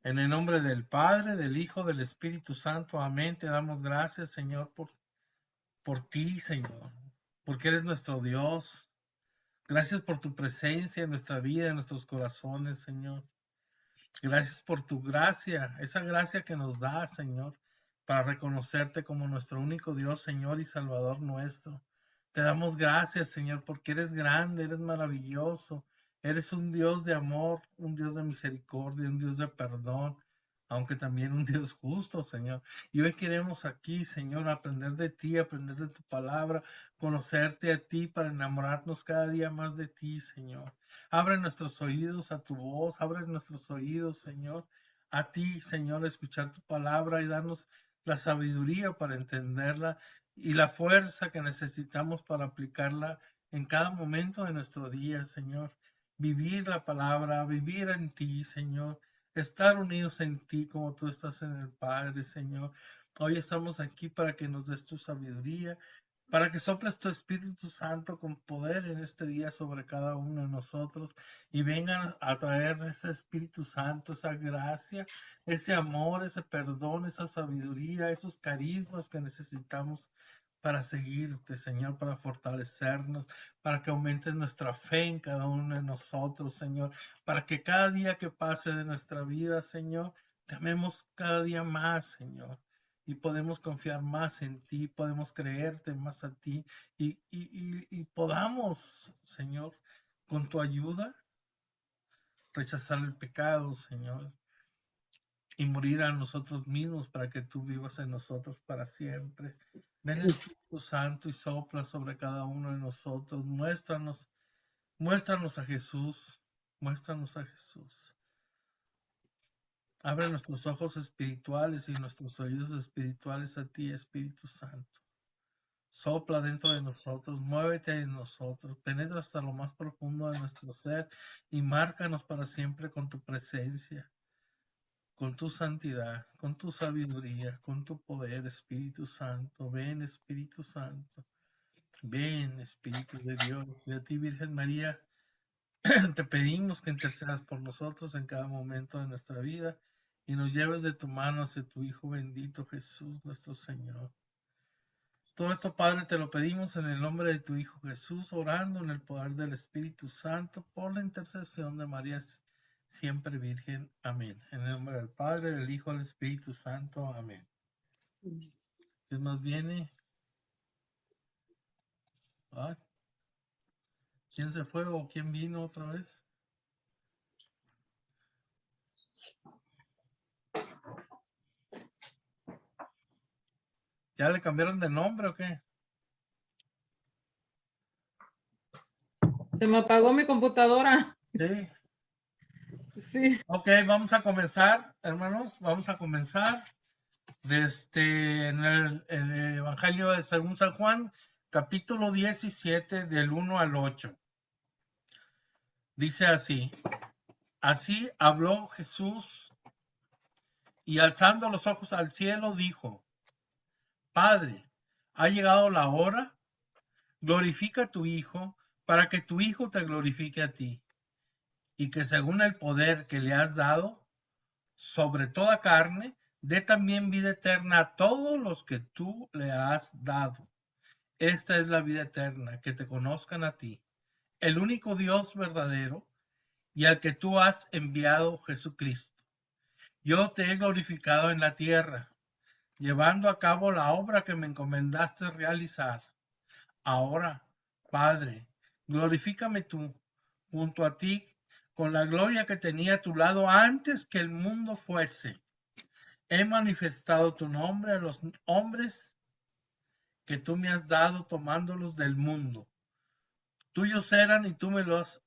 En el nombre del Padre, del Hijo, del Espíritu Santo. Amén. Te damos gracias, Señor, por ti, Señor, porque eres nuestro Dios. Gracias por tu presencia en nuestra vida, en nuestros corazones, Señor. Gracias por tu gracia, esa gracia que nos da, Señor, para reconocerte como nuestro único Dios, Señor y Salvador nuestro. Te damos gracias, Señor, porque eres grande, eres maravilloso, eres un Dios de amor, un Dios de misericordia, un Dios de perdón, aunque también un Dios justo, Señor. Y hoy queremos aquí, Señor, aprender de ti, aprender de tu palabra, conocerte a ti para enamorarnos cada día más de ti, Señor. Abre nuestros oídos a tu voz, abre nuestros oídos, Señor, a ti, Señor, escuchar tu palabra y darnos la sabiduría para entenderla y la fuerza que necesitamos para aplicarla en cada momento de nuestro día, Señor. Vivir la palabra, vivir en ti, Señor. Estar unidos en ti como tú estás en el Padre, Señor. Hoy estamos aquí para que nos des tu sabiduría, para que soples tu Espíritu Santo con poder en este día sobre cada uno de nosotros y vengan a traer ese Espíritu Santo, esa gracia, ese amor, ese perdón, esa sabiduría, esos carismas que necesitamos para seguirte, Señor, para fortalecernos, para que aumentes nuestra fe en cada uno de nosotros, Señor, para que cada día que pase de nuestra vida, Señor, te amemos cada día más, Señor, y podemos confiar más en ti, podemos creerte más a ti y podamos, Señor, con tu ayuda, rechazar el pecado, Señor, y morir a nosotros mismos para que tú vivas en nosotros para siempre. Ven Espíritu Santo y sopla sobre cada uno de nosotros. Muéstranos a Jesús, muéstranos a Jesús. Abre nuestros ojos espirituales y nuestros oídos espirituales a ti, Espíritu Santo. Sopla dentro de nosotros, muévete en nosotros, penetra hasta lo más profundo de nuestro ser y márcanos para siempre con tu presencia, con tu santidad, con tu sabiduría, con tu poder, Espíritu Santo. Ven, Espíritu Santo. Ven, Espíritu de Dios. Y a ti, Virgen María, te pedimos que intercedas por nosotros en cada momento de nuestra vida y nos lleves de tu mano hacia tu Hijo bendito Jesús, nuestro Señor. Todo esto, Padre, te lo pedimos en el nombre de tu Hijo Jesús, orando en el poder del Espíritu Santo, por la intercesión de María siempre Virgen. Amén. En el nombre del Padre, del Hijo, del Espíritu Santo. Amén. ¿Quién más viene? ¿Ah? ¿Quién se fue o quién vino otra vez? ¿Ya le cambiaron de nombre o qué? Se me apagó mi computadora. Sí. Sí. Ok, vamos a comenzar, hermanos. Vamos a comenzar en el Evangelio de según San Juan, capítulo 17, del 1 al 8. Dice así: Así habló Jesús y alzando los ojos al cielo dijo: Padre, ha llegado la hora, glorifica a tu Hijo, para que tu Hijo te glorifique a ti, y que según el poder que le has dado sobre toda carne, dé también vida eterna a todos los que tú le has dado. Esta es la vida eterna, que te conozcan a ti, el único Dios verdadero, y al que tú has enviado, Jesucristo. Yo te he glorificado en la tierra, llevando a cabo la obra que me encomendaste realizar. Ahora, Padre, glorifícame tú, junto a ti, con la gloria que tenía a tu lado antes que el mundo fuese. He manifestado tu nombre a los hombres que tú me has dado tomándolos del mundo. Tuyos eran y tú me los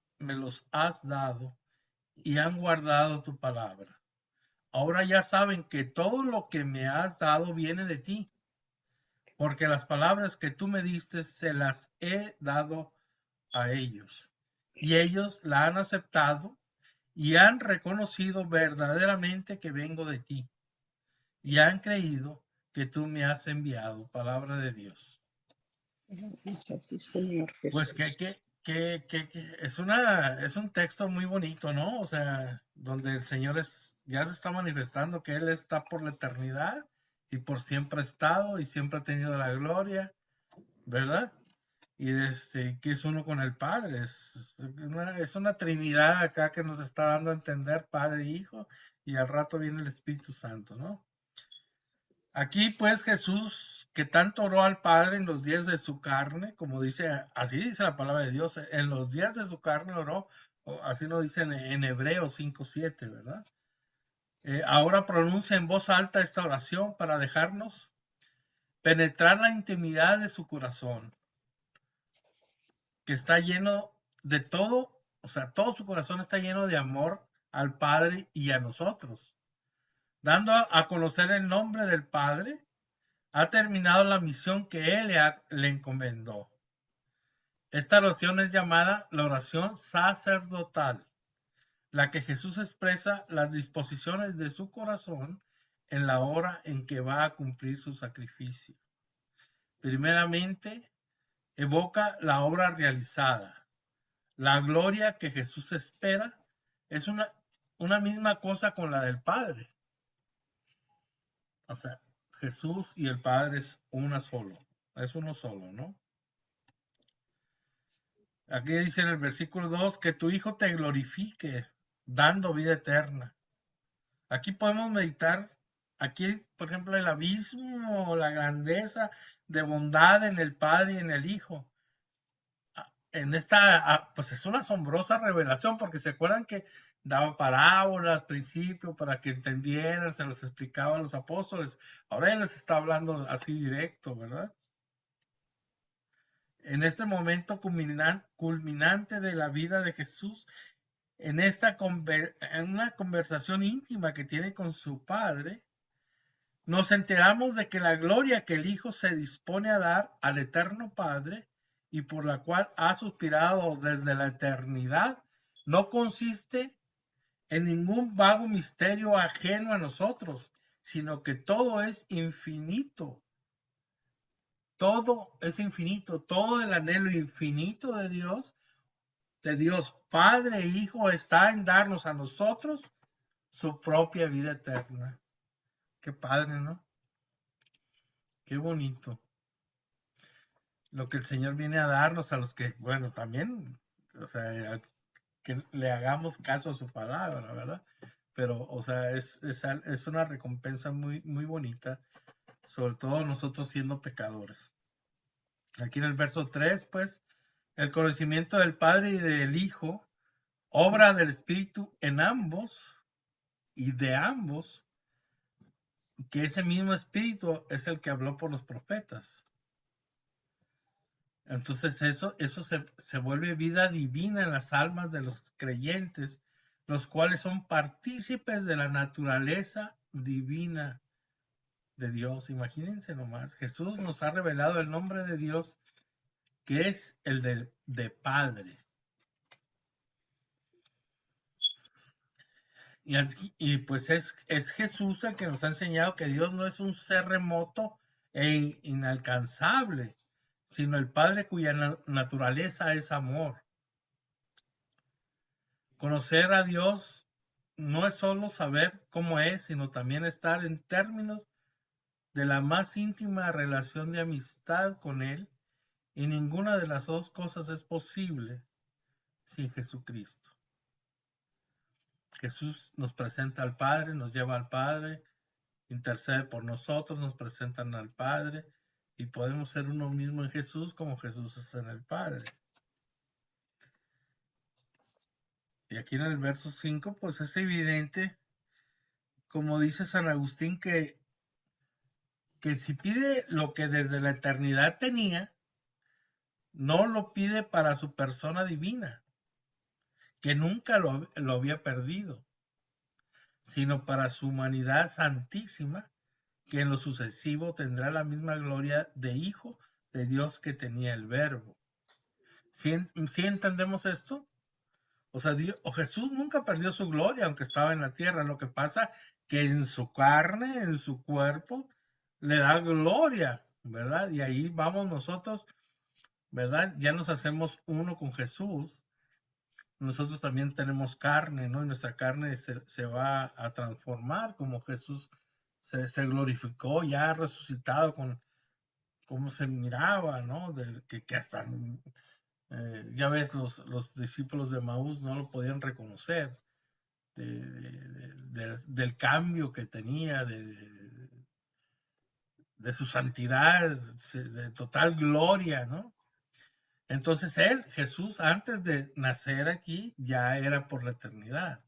has dado y han guardado tu palabra. Ahora ya saben que todo lo que me has dado viene de ti, porque las palabras que tú me diste se las he dado a ellos. Y ellos la han aceptado y han reconocido verdaderamente que vengo de ti. Y han creído que tú me has enviado. Palabra de Dios. Gracias a ti, Señor Pues, Jesús. ¿qué es un texto muy bonito, ¿no? O sea, donde el Señor ya se está manifestando que Él está por la eternidad y por siempre ha estado y siempre ha tenido la gloria, ¿verdad? Y que es uno con el Padre. Es una Trinidad acá que nos está dando a entender Padre e Hijo, y al rato viene el Espíritu Santo, ¿no? Aquí pues Jesús, que tanto oró al Padre en los días de su carne, como dice, así dice la palabra de Dios, en los días de su carne oró, así lo dice en Hebreos 5:7, ¿verdad? Ahora pronuncia en voz alta esta oración para dejarnos penetrar la intimidad de su corazón, que está lleno de todo, o sea, todo su corazón está lleno de amor al Padre y a nosotros, dando a conocer el nombre del Padre. Ha terminado la misión que Él le encomendó. Esta oración es llamada la oración sacerdotal, la que Jesús expresa las disposiciones de su corazón en la hora en que va a cumplir su sacrificio. Primeramente, evoca la obra realizada. La gloria que Jesús espera es una misma cosa con la del Padre. O sea, Jesús y el Padre es uno solo, ¿no? Aquí dice en el versículo 2 que tu Hijo te glorifique, dando vida eterna. Aquí podemos meditar, aquí, por ejemplo, el abismo, la grandeza de bondad en el Padre y en el Hijo. En esta, pues es una asombrosa revelación, porque se acuerdan que daba parábolas al principio para que entendieran, se las explicaba a los apóstoles. Ahora él les está hablando así directo, ¿verdad? En este momento culminante de la vida de Jesús, en una conversación íntima que tiene con su Padre, nos enteramos de que la gloria que el Hijo se dispone a dar al Eterno Padre y por la cual ha suspirado desde la eternidad, no consiste en ningún vago misterio ajeno a nosotros, sino que todo es infinito. Todo es infinito, todo el anhelo infinito de Dios Padre e Hijo, está en darnos a nosotros su propia vida eterna. Qué padre, ¿no? Qué bonito. Lo que el Señor viene a darnos a los que, bueno, también, o sea, que le hagamos caso a su palabra, ¿verdad? Pero, o sea, es una recompensa muy, muy bonita, sobre todo nosotros siendo pecadores. Aquí en el verso 3, pues, el conocimiento del Padre y del Hijo, obra del Espíritu en ambos y de ambos, que ese mismo Espíritu es el que habló por los profetas. Entonces eso se vuelve vida divina en las almas de los creyentes, los cuales son partícipes de la naturaleza divina de Dios. Imagínense nomás, Jesús nos ha revelado el nombre de Dios, que es el de Padre. Y pues es Jesús el que nos ha enseñado que Dios no es un ser remoto e inalcanzable, sino el Padre cuya naturaleza es amor. Conocer a Dios no es solo saber cómo es, sino también estar en términos de la más íntima relación de amistad con Él, y ninguna de las dos cosas es posible sin Jesucristo. Jesús nos presenta al Padre, nos lleva al Padre, intercede por nosotros, nos presentan al Padre, y podemos ser uno mismo en Jesús como Jesús es en el Padre. Y aquí en el verso 5, pues es evidente, como dice San Agustín, que si pide lo que desde la eternidad tenía, no lo pide para su persona divina, que nunca lo había perdido, sino para su humanidad santísima, que en lo sucesivo tendrá la misma gloria de Hijo de Dios que tenía el Verbo. ¿Sí entendemos esto? O sea, Jesús nunca perdió su gloria, aunque estaba en la tierra. Lo que pasa que en su carne, en su cuerpo, le da gloria, ¿verdad? Y ahí vamos nosotros, ¿verdad? Ya nos hacemos uno con Jesús. Nosotros también tenemos carne, ¿no? Y nuestra carne se va a transformar como Jesús se glorificó, ya resucitado con cómo se miraba, ¿no? Que hasta, ya ves, los discípulos de Maús no lo podían reconocer, del cambio que tenía, de su santidad, de total gloria, ¿no? Entonces Jesús, antes de nacer aquí, ya era por la eternidad.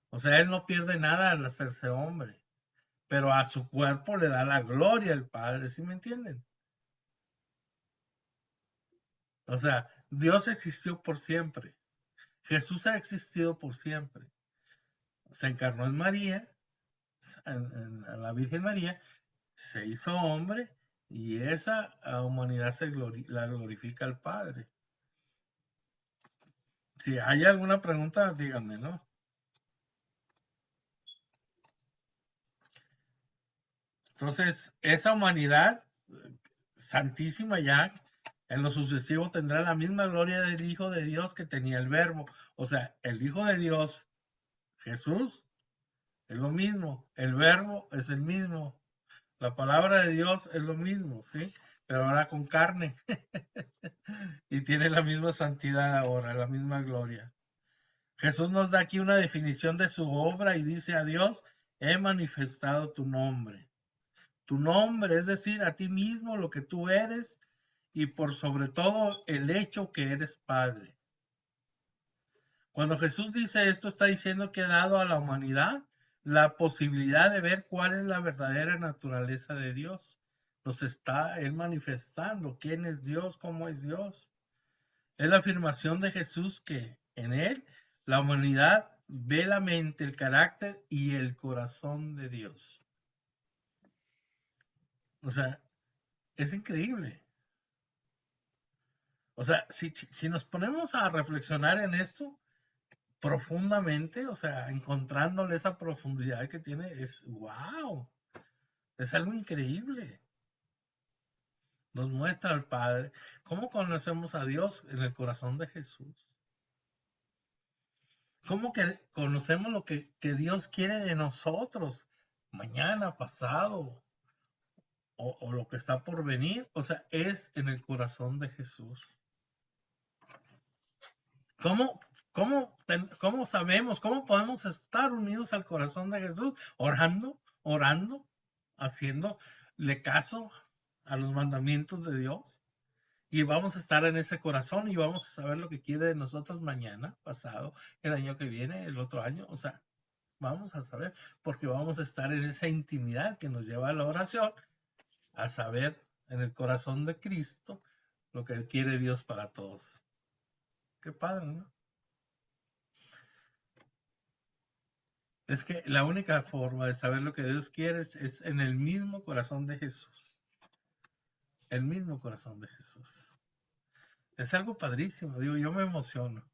O sea, él no pierde nada al hacerse hombre, pero a su cuerpo le da la gloria al Padre, ¿sí me entienden? O sea, Dios existió por siempre. Jesús ha existido por siempre. Se encarnó en María, en la Virgen María, se hizo hombre y esa humanidad la glorifica al Padre. Si hay alguna pregunta, díganme, ¿no? Entonces, esa humanidad santísima ya en lo sucesivo tendrá la misma gloria del Hijo de Dios que tenía el Verbo. O sea, el Hijo de Dios, Jesús, es lo mismo. El Verbo es el mismo. La palabra de Dios es lo mismo, ¿sí? Pero ahora con carne. Y tiene la misma santidad ahora, la misma gloria. Jesús nos da aquí una definición de su obra y dice a Dios, he manifestado tu nombre. Tu nombre, es decir, a ti mismo lo que tú eres y por sobre todo el hecho que eres Padre. Cuando Jesús dice esto, está diciendo que ha dado a la humanidad la posibilidad de ver cuál es la verdadera naturaleza de Dios. Nos está Él manifestando quién es Dios, cómo es Dios. Es la afirmación de Jesús que en Él la humanidad ve la mente, el carácter y el corazón de Dios. O sea, es increíble. O sea, si nos ponemos a reflexionar en esto profundamente, o sea, encontrándole esa profundidad que tiene, es wow, es algo increíble. Nos muestra al Padre. ¿Cómo conocemos a Dios? En el corazón de Jesús. ¿Cómo que conocemos lo que Dios quiere de nosotros? Mañana, pasado, o lo que está por venir. O sea, es en el corazón de Jesús. ¿Cómo, cómo sabemos, cómo podemos estar unidos al corazón de Jesús? Orando, haciéndole caso a los mandamientos de Dios. Y vamos a estar en ese corazón y vamos a saber lo que quiere de nosotros mañana, pasado, el año que viene, el otro año. O sea, vamos a saber, porque vamos a estar en esa intimidad que nos lleva a la oración, a saber en el corazón de Cristo lo que quiere Dios para todos. Qué padre, ¿no? Es que la única forma de saber lo que Dios quiere es en el mismo corazón de Jesús. El mismo corazón de Jesús. Es algo padrísimo, digo, yo me emociono.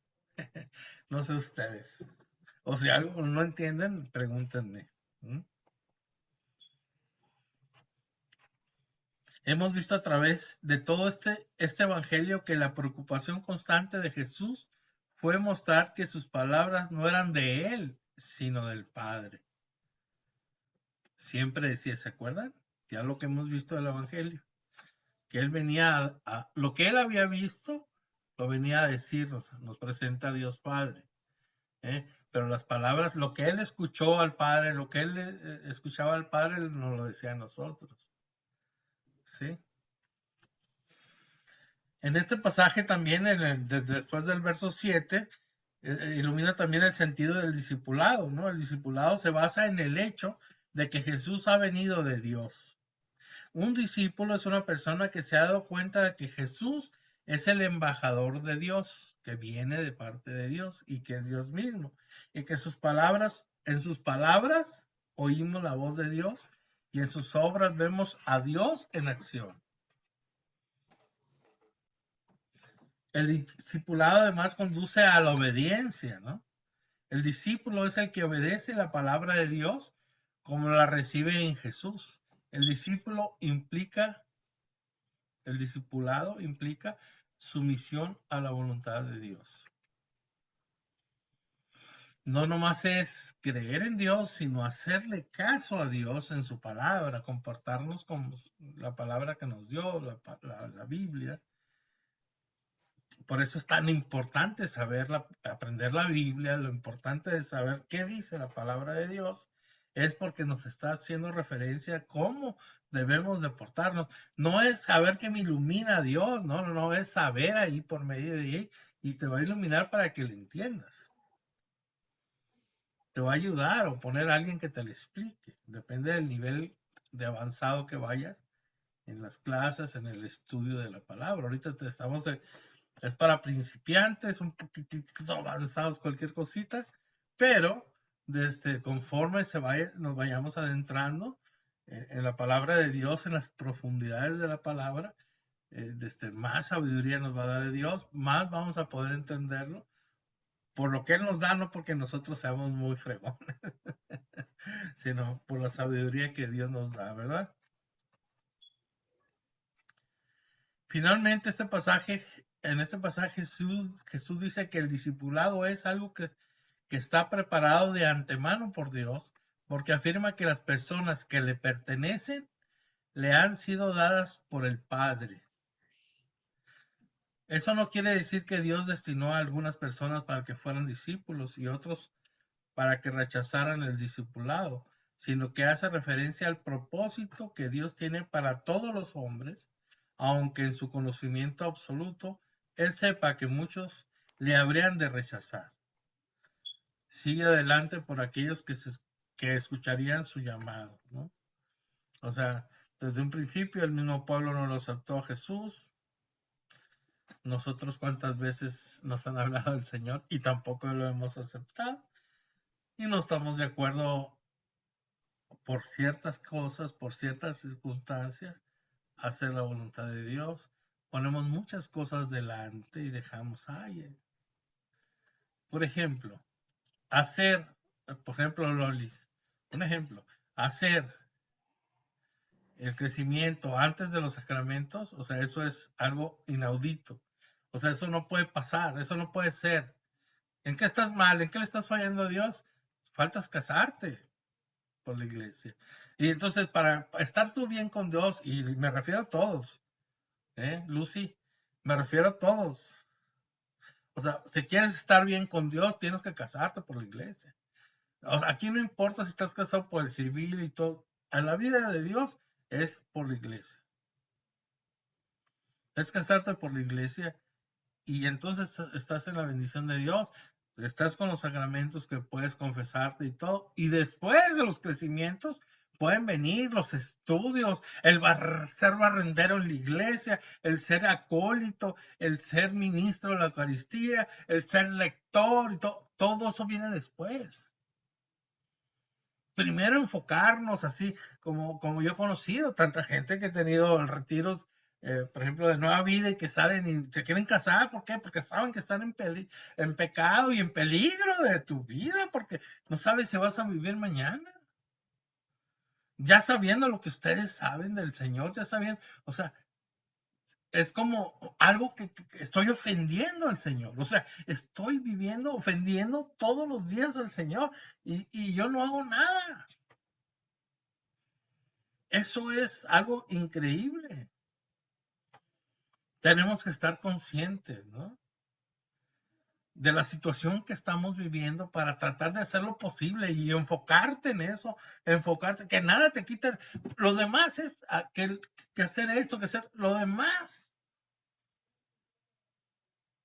No sé ustedes. O si algo no entienden, pregúntenme. Hemos visto a través de todo este evangelio que la preocupación constante de Jesús fue mostrar que sus palabras no eran de él, sino del Padre. Siempre decía, ¿se acuerdan? Ya lo que hemos visto del evangelio. Que él venía lo que él había visto, lo venía a decirnos, nos presenta a Dios Padre. Pero las palabras, lo que él escuchó al Padre, lo que él escuchaba al Padre, nos lo decía a nosotros. ¿Sí? En este pasaje también, después del verso 7, ilumina también el sentido del discipulado, ¿no? El discipulado se basa en el hecho de que Jesús ha venido de Dios. Un discípulo es una persona que se ha dado cuenta de que Jesús es el embajador de Dios, que viene de parte de Dios y que es Dios mismo. Y que en sus palabras oímos la voz de Dios y en sus obras vemos a Dios en acción. El discipulado además conduce a la obediencia, ¿no? El discípulo es el que obedece la palabra de Dios como la recibe en Jesús. El discipulado implica sumisión a la voluntad de Dios. No nomás es creer en Dios, sino hacerle caso a Dios en su palabra, comportarnos con la palabra que nos dio, la Biblia. Por eso es tan importante aprender la Biblia, lo importante de saber qué dice la palabra de Dios, es porque nos está haciendo referencia a cómo debemos de portarnos. No es saber que me ilumina Dios, no, es saber ahí por medio de ahí y te va a iluminar para que lo entiendas. Te va a ayudar o poner a alguien que te lo explique. Depende del nivel de avanzado que vayas en las clases, en el estudio de la palabra. Ahorita es para principiantes, un poquitito avanzados, cualquier cosita, pero conforme nos vayamos adentrando en la palabra de Dios, en las profundidades de la palabra, más sabiduría nos va a dar de Dios, más vamos a poder entenderlo, por lo que Él nos da, no porque nosotros seamos muy fregones, sino por la sabiduría que Dios nos da, ¿verdad? Finalmente, en este pasaje Jesús dice que el discipulado es algo que está preparado de antemano por Dios, porque afirma que las personas que le pertenecen le han sido dadas por el Padre. Eso no quiere decir que Dios destinó a algunas personas para que fueran discípulos y otros para que rechazaran el discipulado, sino que hace referencia al propósito que Dios tiene para todos los hombres, aunque en su conocimiento absoluto Él sepa que muchos le habrían de rechazar. Sigue adelante por aquellos que escucharían su llamado, ¿no? O sea, desde un principio el mismo pueblo no lo aceptó a Jesús. Nosotros cuántas veces nos han hablado del Señor y tampoco lo hemos aceptado. Y no estamos de acuerdo por ciertas cosas, por ciertas circunstancias, hacer la voluntad de Dios. Ponemos muchas cosas delante y dejamos ahí. Por ejemplo, Lolis, un ejemplo, hacer el crecimiento antes de los sacramentos, o sea, eso es algo inaudito. O sea, eso no puede pasar, eso no puede ser. ¿En qué estás mal? ¿En qué le estás fallando a Dios? Faltas casarte por la iglesia. Y entonces, para estar tú bien con Dios, y me refiero a todos, Lucy, me refiero a todos. O sea, si quieres estar bien con Dios, tienes que casarte por la iglesia. O sea, aquí no importa si estás casado por el civil y todo. En la vida de Dios es por la iglesia. Es casarte por la iglesia y entonces estás en la bendición de Dios. Estás con los sacramentos que puedes confesarte y todo. Y después de los crecimientos pueden venir los estudios, ser barrendero en la iglesia, el ser acólito, el ser ministro de la Eucaristía, el ser lector y todo eso viene después. Primero enfocarnos así, como yo he conocido tanta gente que he tenido retiros, por ejemplo, de Nueva Vida y que salen y se quieren casar. ¿Por qué? Porque saben que están en pecado y en peligro de tu vida, porque no sabes si vas a vivir mañana. Ya sabiendo lo que ustedes saben del Señor, ya sabiendo, o sea, es como algo que estoy ofendiendo al Señor. O sea, estoy viviendo, ofendiendo todos los días al Señor y yo no hago nada. Eso es algo increíble. Tenemos que estar conscientes, ¿no? De la situación que estamos viviendo para tratar de hacer lo posible y enfocarte en eso, que nada te quite. Lo demás es que hacer esto, que hacer lo demás.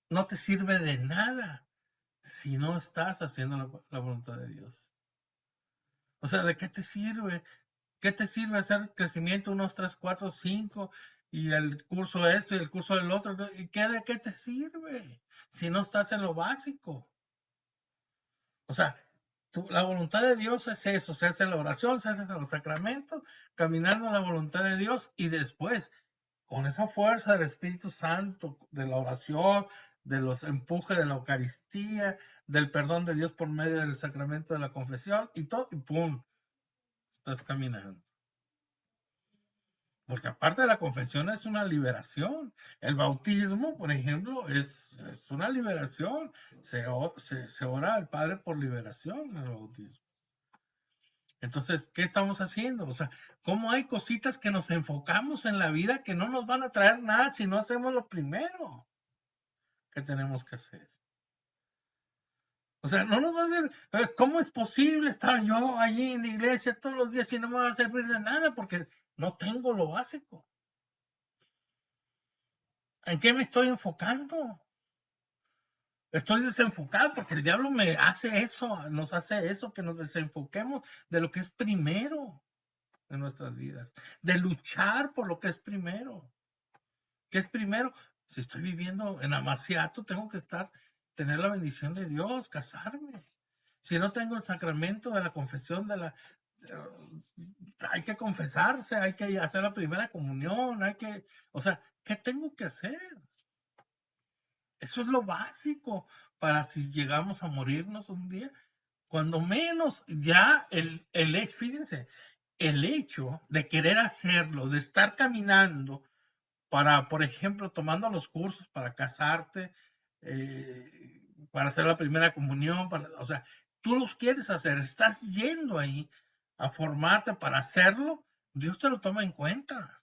No te sirve de nada si no estás haciendo la voluntad de Dios. O sea, ¿de qué te sirve? ¿Qué te sirve hacer crecimiento 1, 3, 4, 5 y el curso esto y el curso del otro? ¿Y de qué te sirve si no estás en lo básico? O sea, la voluntad de Dios es eso, se hace la oración, se hace los sacramentos, caminando en la voluntad de Dios y después, con esa fuerza del Espíritu Santo, de la oración, de los empujes de la Eucaristía, del perdón de Dios por medio del sacramento de la confesión y todo, y ¡pum! Estás caminando. Porque aparte de la confesión es una liberación. El bautismo, por ejemplo, es una liberación. Se ora al Padre por liberación en el bautismo. Entonces, ¿qué estamos haciendo? O sea, ¿cómo hay cositas que nos enfocamos en la vida que no nos van a traer nada si no hacemos lo primero que tenemos que hacer? O sea, no nos va a hacer, ¿sabes? ¿Cómo es posible estar yo allí en la iglesia todos los días y no me va a servir de nada porque no tengo lo básico? ¿En qué me estoy enfocando? Estoy desenfocado porque el diablo me hace eso, nos hace eso, que nos desenfoquemos de lo que es primero en nuestras vidas, de luchar por lo que es primero. ¿Qué es primero? Si estoy viviendo en Amaciato, tengo que tener la bendición de Dios, casarme. Si no tengo el sacramento de la confesión hay que confesarse, hay que hacer la primera comunión, o sea, ¿qué tengo que hacer? Eso es lo básico para si llegamos a morirnos un día. Cuando menos ya fíjense, el hecho de querer hacerlo, de estar caminando para, por ejemplo, tomando los cursos para casarte, para hacer la primera comunión, o sea, tú los quieres hacer, estás yendo ahí a formarte para hacerlo, Dios te lo toma en cuenta.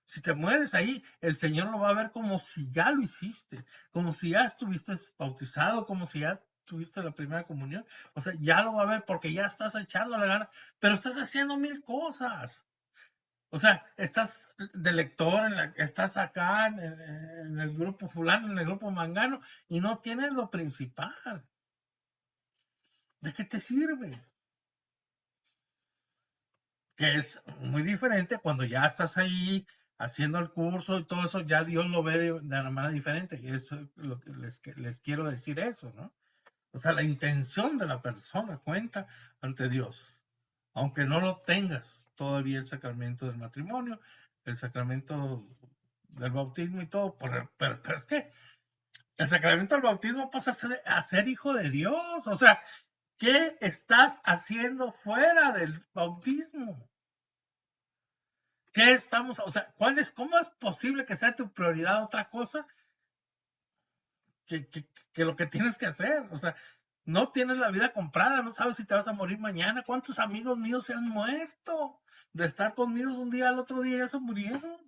Si te mueres ahí, el Señor lo va a ver como si ya lo hiciste, como si ya estuviste bautizado, como si ya tuviste la primera comunión. O sea, ya lo va a ver porque ya estás echando la gana, pero estás haciendo mil cosas. O sea, estás de lector, estás acá en el grupo fulano, en el grupo mangano, y no tienes lo principal. ¿De qué te sirve? Que es muy diferente cuando ya estás ahí haciendo el curso y todo eso, ya Dios lo ve de una manera diferente. Y eso es lo que les quiero decir eso, ¿no? O sea, la intención de la persona cuenta ante Dios. Aunque no lo tengas todavía el sacramento del matrimonio, el sacramento del bautismo y todo, pero es que el sacramento del bautismo pasa a ser hijo de Dios. O sea, ¿qué estás haciendo fuera del bautismo? ¿Qué estamos, o sea, cómo es posible que sea tu prioridad otra cosa que lo que tienes que hacer? O sea, no tienes la vida comprada, no sabes si te vas a morir mañana. ¿Cuántos amigos míos se han muerto de estar conmigo un día al otro día ya se murieron?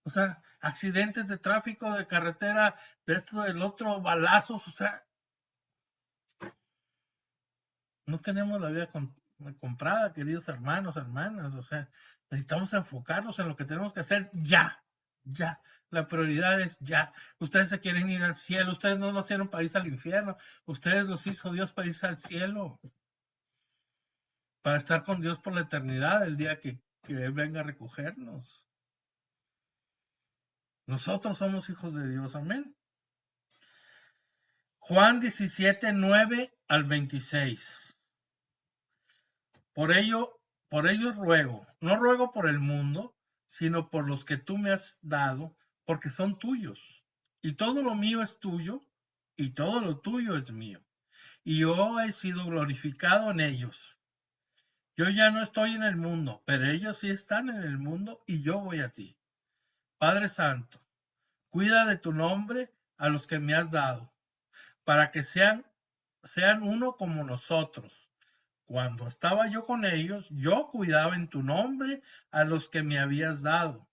O sea, accidentes de tráfico, de carretera, de esto, del otro, balazos, o sea, no tenemos la vida comprada, queridos hermanos, hermanas, o sea, necesitamos enfocarnos en lo que tenemos que hacer ya, ya. La prioridad es ya. Ustedes se quieren ir al cielo, ustedes no nacieron para irse al infierno, ustedes los hizo Dios para irse al cielo, para estar con Dios por la eternidad el día que Él venga a recogernos. Nosotros somos hijos de Dios, amén. Juan 17, 9 al 26. Por ello ruego, no ruego por el mundo, sino por los que tú me has dado, porque son tuyos. Y todo lo mío es tuyo, y todo lo tuyo es mío. Y yo he sido glorificado en ellos. Yo ya no estoy en el mundo, pero ellos sí están en el mundo, y yo voy a ti. Padre Santo, cuida de tu nombre a los que me has dado, para que sean uno como nosotros. Cuando estaba yo con ellos, yo cuidaba en tu nombre a los que me habías dado.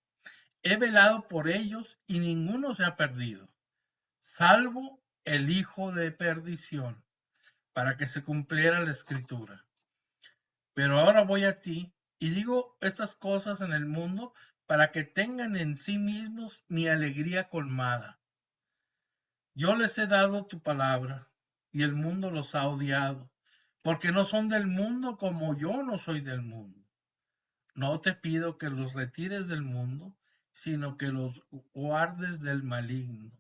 He velado por ellos y ninguno se ha perdido, salvo el hijo de perdición, para que se cumpliera la escritura. Pero ahora voy a ti y digo estas cosas en el mundo para que tengan en sí mismos mi alegría colmada. Yo les he dado tu palabra y el mundo los ha odiado, porque no son del mundo como yo no soy del mundo. No te pido que los retires del mundo, sino que los guardes del maligno.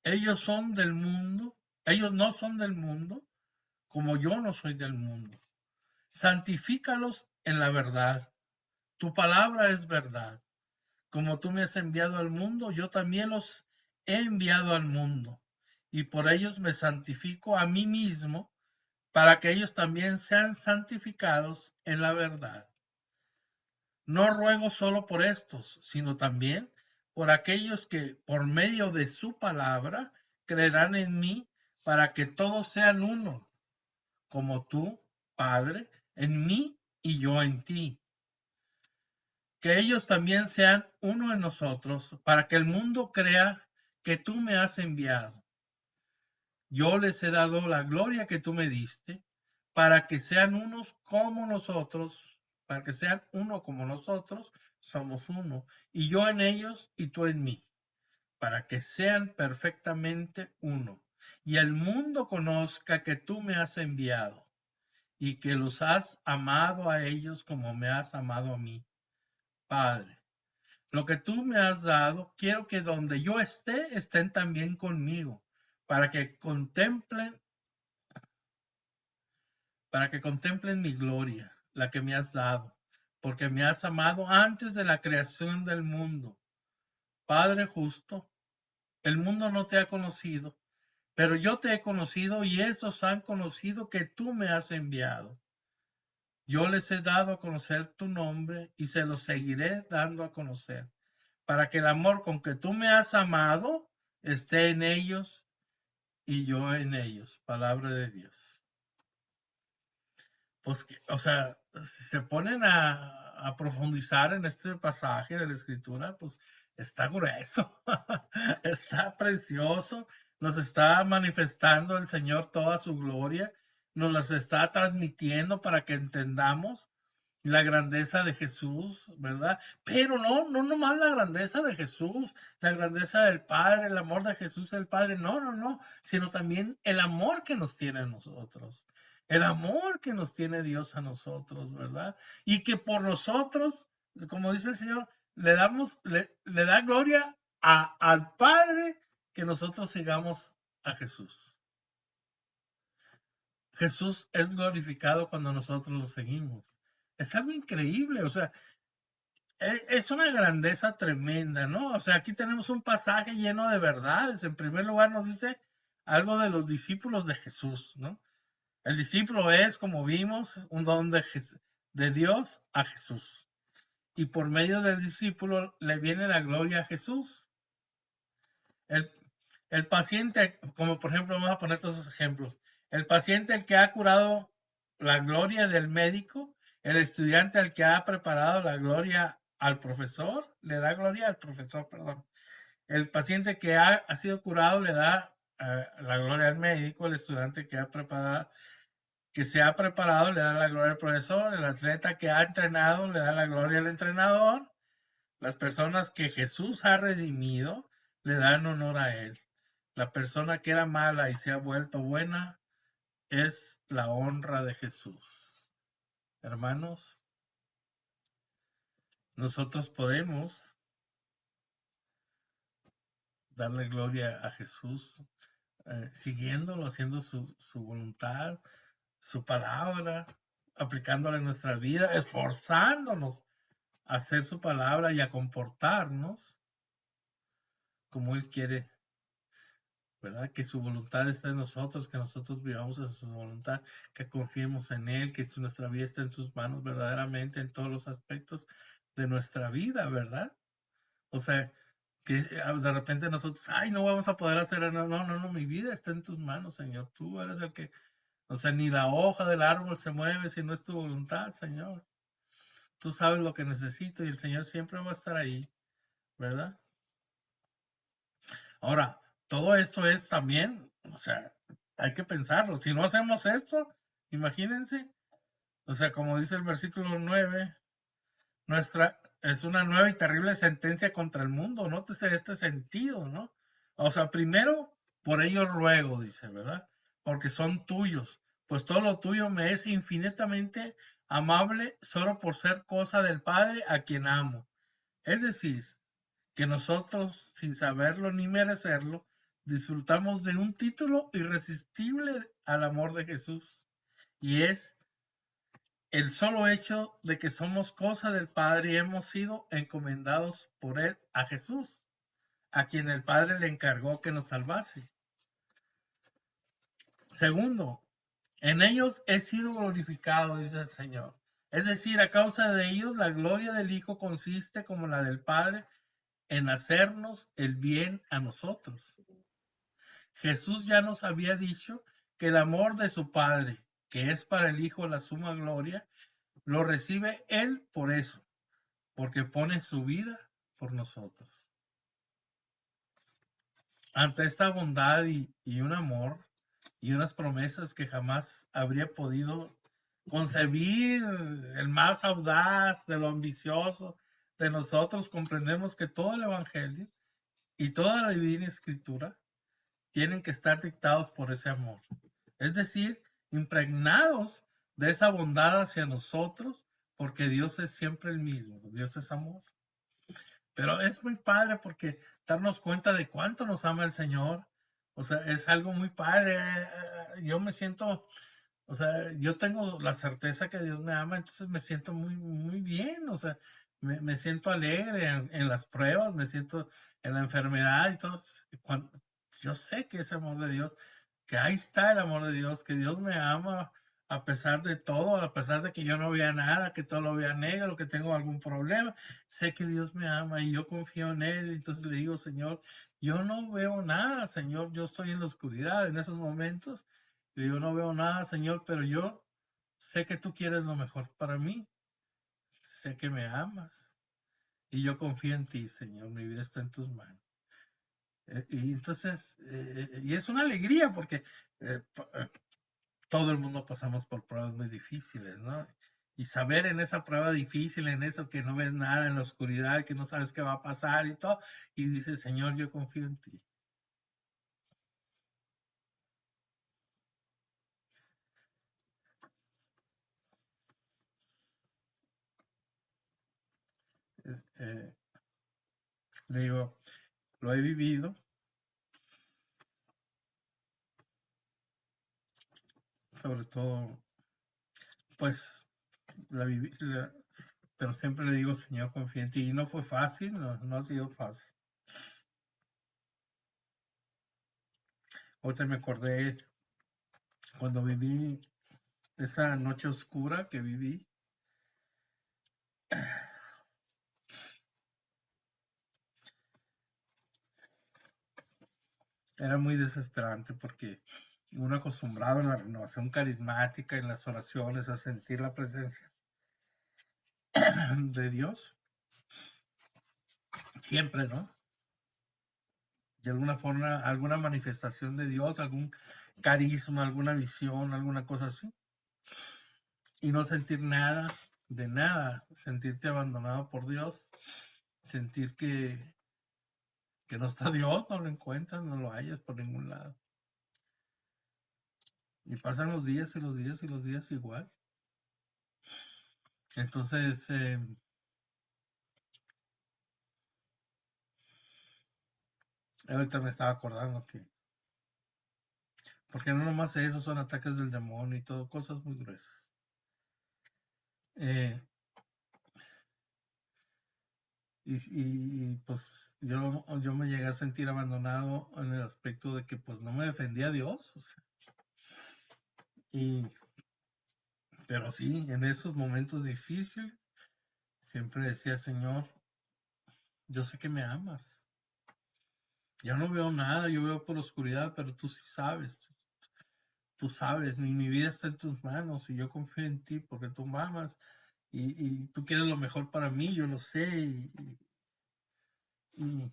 Ellos son del mundo, ellos no son del mundo, como yo no soy del mundo. Santifícalos en la verdad. Tu palabra es verdad. Como tú me has enviado al mundo, yo también los he enviado al mundo. Y por ellos me santifico a mí mismo, para que ellos también sean santificados en la verdad. No ruego solo por estos, sino también por aquellos que por medio de su palabra creerán en mí, para que todos sean uno, como tú, Padre, en mí y yo en ti. Que ellos también sean uno en nosotros, para que el mundo crea que tú me has enviado. Yo les he dado la gloria que tú me diste, para que sean unos como nosotros, para que sean uno como nosotros, somos uno, y yo en ellos y tú en mí, para que sean perfectamente uno, y el mundo conozca que tú me has enviado, y que los has amado a ellos como me has amado a mí. Padre, lo que tú me has dado, quiero que donde yo esté, estén también conmigo, para que contemplen mi gloria, la que me has dado, porque me has amado antes de la creación del mundo. Padre justo, el mundo no te ha conocido, pero yo te he conocido y estos han conocido que tú me has enviado. Yo les he dado a conocer tu nombre y se los seguiré dando a conocer, para que el amor con que tú me has amado esté en ellos y yo en ellos. Palabra de Dios. Pues, o sea, si se ponen a profundizar en este pasaje de la Escritura, pues está grueso, está precioso, nos está manifestando el Señor toda su gloria, nos las está transmitiendo para que entendamos la grandeza de Jesús, ¿verdad? Pero no nomás la grandeza de Jesús, la grandeza del Padre, el amor de Jesús, el Padre, no, sino también el amor que nos tiene a nosotros, el amor que nos tiene Dios a nosotros, ¿verdad? Y que por nosotros, como dice el Señor, le da gloria al Padre que nosotros sigamos a Jesús. Jesús es glorificado cuando nosotros lo seguimos. Es algo increíble, o sea, es una grandeza tremenda, ¿no? O sea, aquí tenemos un pasaje lleno de verdades. En primer lugar nos dice algo de los discípulos de Jesús, ¿no? El discípulo es, como vimos, un don de Dios a Jesús. Y por medio del discípulo le viene la gloria a Jesús. El, el paciente, como por ejemplo, vamos a poner estos ejemplos. El paciente, el que ha curado, la gloria del médico. El estudiante, el que ha preparado, la gloria al profesor, le da gloria al profesor, perdón. El paciente que ha sido curado le da la gloria al médico. El estudiante que se ha preparado le da la gloria al profesor. El atleta que ha entrenado le da la gloria al entrenador. Las personas que Jesús ha redimido le dan honor a él. La persona que era mala y se ha vuelto buena es la honra de Jesús. Hermanos, nosotros podemos darle gloria a Jesús siguiéndolo, haciendo su voluntad, su palabra, aplicándola en nuestra vida, esforzándonos a hacer su palabra y a comportarnos como Él quiere, ¿verdad? Que su voluntad esté en nosotros, que nosotros vivamos en su voluntad, que confiemos en Él, que nuestra vida esté en sus manos verdaderamente en todos los aspectos de nuestra vida, ¿verdad? O sea, que de repente nosotros, ay, no vamos a poder hacer, no, mi vida está en tus manos, Señor, tú eres el que, o sea, ni la hoja del árbol se mueve si no es tu voluntad, Señor. Tú sabes lo que necesito y el Señor siempre va a estar ahí, ¿verdad? Ahora, todo esto es también, o sea, hay que pensarlo. Si no hacemos esto, imagínense, o sea, como dice el versículo 9, es una nueva y terrible sentencia contra el mundo. Nótese este sentido, ¿no? O sea, primero, por ellos ruego, dice, ¿verdad? Porque son tuyos. Pues todo lo tuyo me es infinitamente amable solo por ser cosa del Padre a quien amo. Es decir, que nosotros, sin saberlo ni merecerlo, disfrutamos de un título irresistible al amor de Jesús. Y es el solo hecho de que somos cosa del Padre y hemos sido encomendados por Él a Jesús, a quien el Padre le encargó que nos salvase. Segundo, en ellos he sido glorificado, dice el Señor. Es decir, a causa de ellos, la gloria del Hijo consiste, como la del Padre, en hacernos el bien a nosotros. Jesús ya nos había dicho que el amor de su Padre, que es para el Hijo la suma gloria, lo recibe Él por eso, porque pone su vida por nosotros. Ante esta bondad y un amor y unas promesas que jamás habría podido concebir el más audaz de lo ambicioso de nosotros, comprendemos que todo el Evangelio y toda la Divina Escritura tienen que estar dictados por ese amor. Es decir, impregnados de esa bondad hacia nosotros, porque Dios es siempre el mismo, Dios es amor. Pero es muy padre porque darnos cuenta de cuánto nos ama el Señor, o sea, es algo muy padre. Yo me siento, o sea, yo tengo la certeza que Dios me ama, entonces me siento muy, muy bien, o sea, me siento alegre en las pruebas, me siento en la enfermedad y todo. Yo sé que ese amor de Dios, que ahí está el amor de Dios, que Dios me ama a pesar de todo, a pesar de que yo no vea nada, que todo lo vea negro, que tengo algún problema, sé que Dios me ama y yo confío en Él. Entonces le digo, Señor, yo no veo nada, Señor, yo estoy en la oscuridad en esos momentos. Yo no veo nada, Señor, pero yo sé que tú quieres lo mejor para mí. Sé que me amas. Y yo confío en ti, Señor. Mi vida está en tus manos. Y entonces, y es una alegría porque eh, todo el mundo pasamos por pruebas muy difíciles, ¿no? Y saber en esa prueba difícil, en eso que no ves nada, en la oscuridad, que no sabes qué va a pasar y todo, y dices, Señor, yo confío en ti. Eh, le digo, lo he vivido, sobre todo, pues, la viví, pero siempre le digo, Señor, confío en ti. Y no fue fácil, no, no ha sido fácil. Ahorita me acordé cuando viví esa noche oscura que viví. Era muy desesperante porque uno acostumbrado en la renovación carismática, en las oraciones, a sentir la presencia de Dios, siempre, ¿no? De alguna forma, alguna manifestación de Dios, algún carisma, alguna visión, alguna cosa así. Y no sentir nada, de nada, sentirte abandonado por Dios, sentir que no está Dios, no lo encuentras, no lo hayas por ningún lado. Y pasan los días y los días y los días igual. Entonces, ahorita me estaba acordando que, porque no nomás eso, son ataques del demonio y todo, cosas muy gruesas. Eh, pues yo me llegué a sentir abandonado en el aspecto de que pues no me defendía Dios. O sea, y, pero sí, en esos momentos difíciles, siempre decía, Señor, yo sé que me amas. Yo no veo nada, yo veo por oscuridad, pero tú sí sabes, tú sabes, mi vida está en tus manos y yo confío en ti porque tú me amas y tú quieres lo mejor para mí, yo lo sé. Y,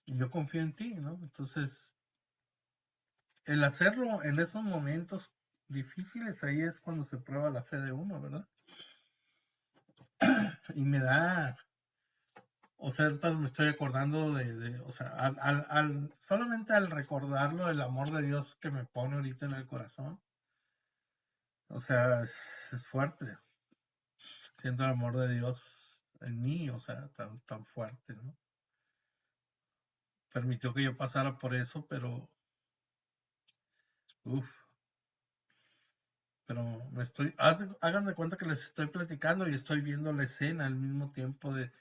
y yo confío en ti, ¿no? Entonces, el hacerlo en esos momentos difíciles, ahí es cuando se prueba la fe de uno, ¿verdad? Y me da, o sea, ahorita me estoy acordando o sea, solamente al recordarlo, el amor de Dios que me pone ahorita en el corazón, o sea, es fuerte. Siento el amor de Dios en mí, o sea, tan fuerte, ¿no? Permitió que yo pasara por eso, pero, uff, pero hagan de cuenta que les estoy platicando y estoy viendo la escena al mismo tiempo de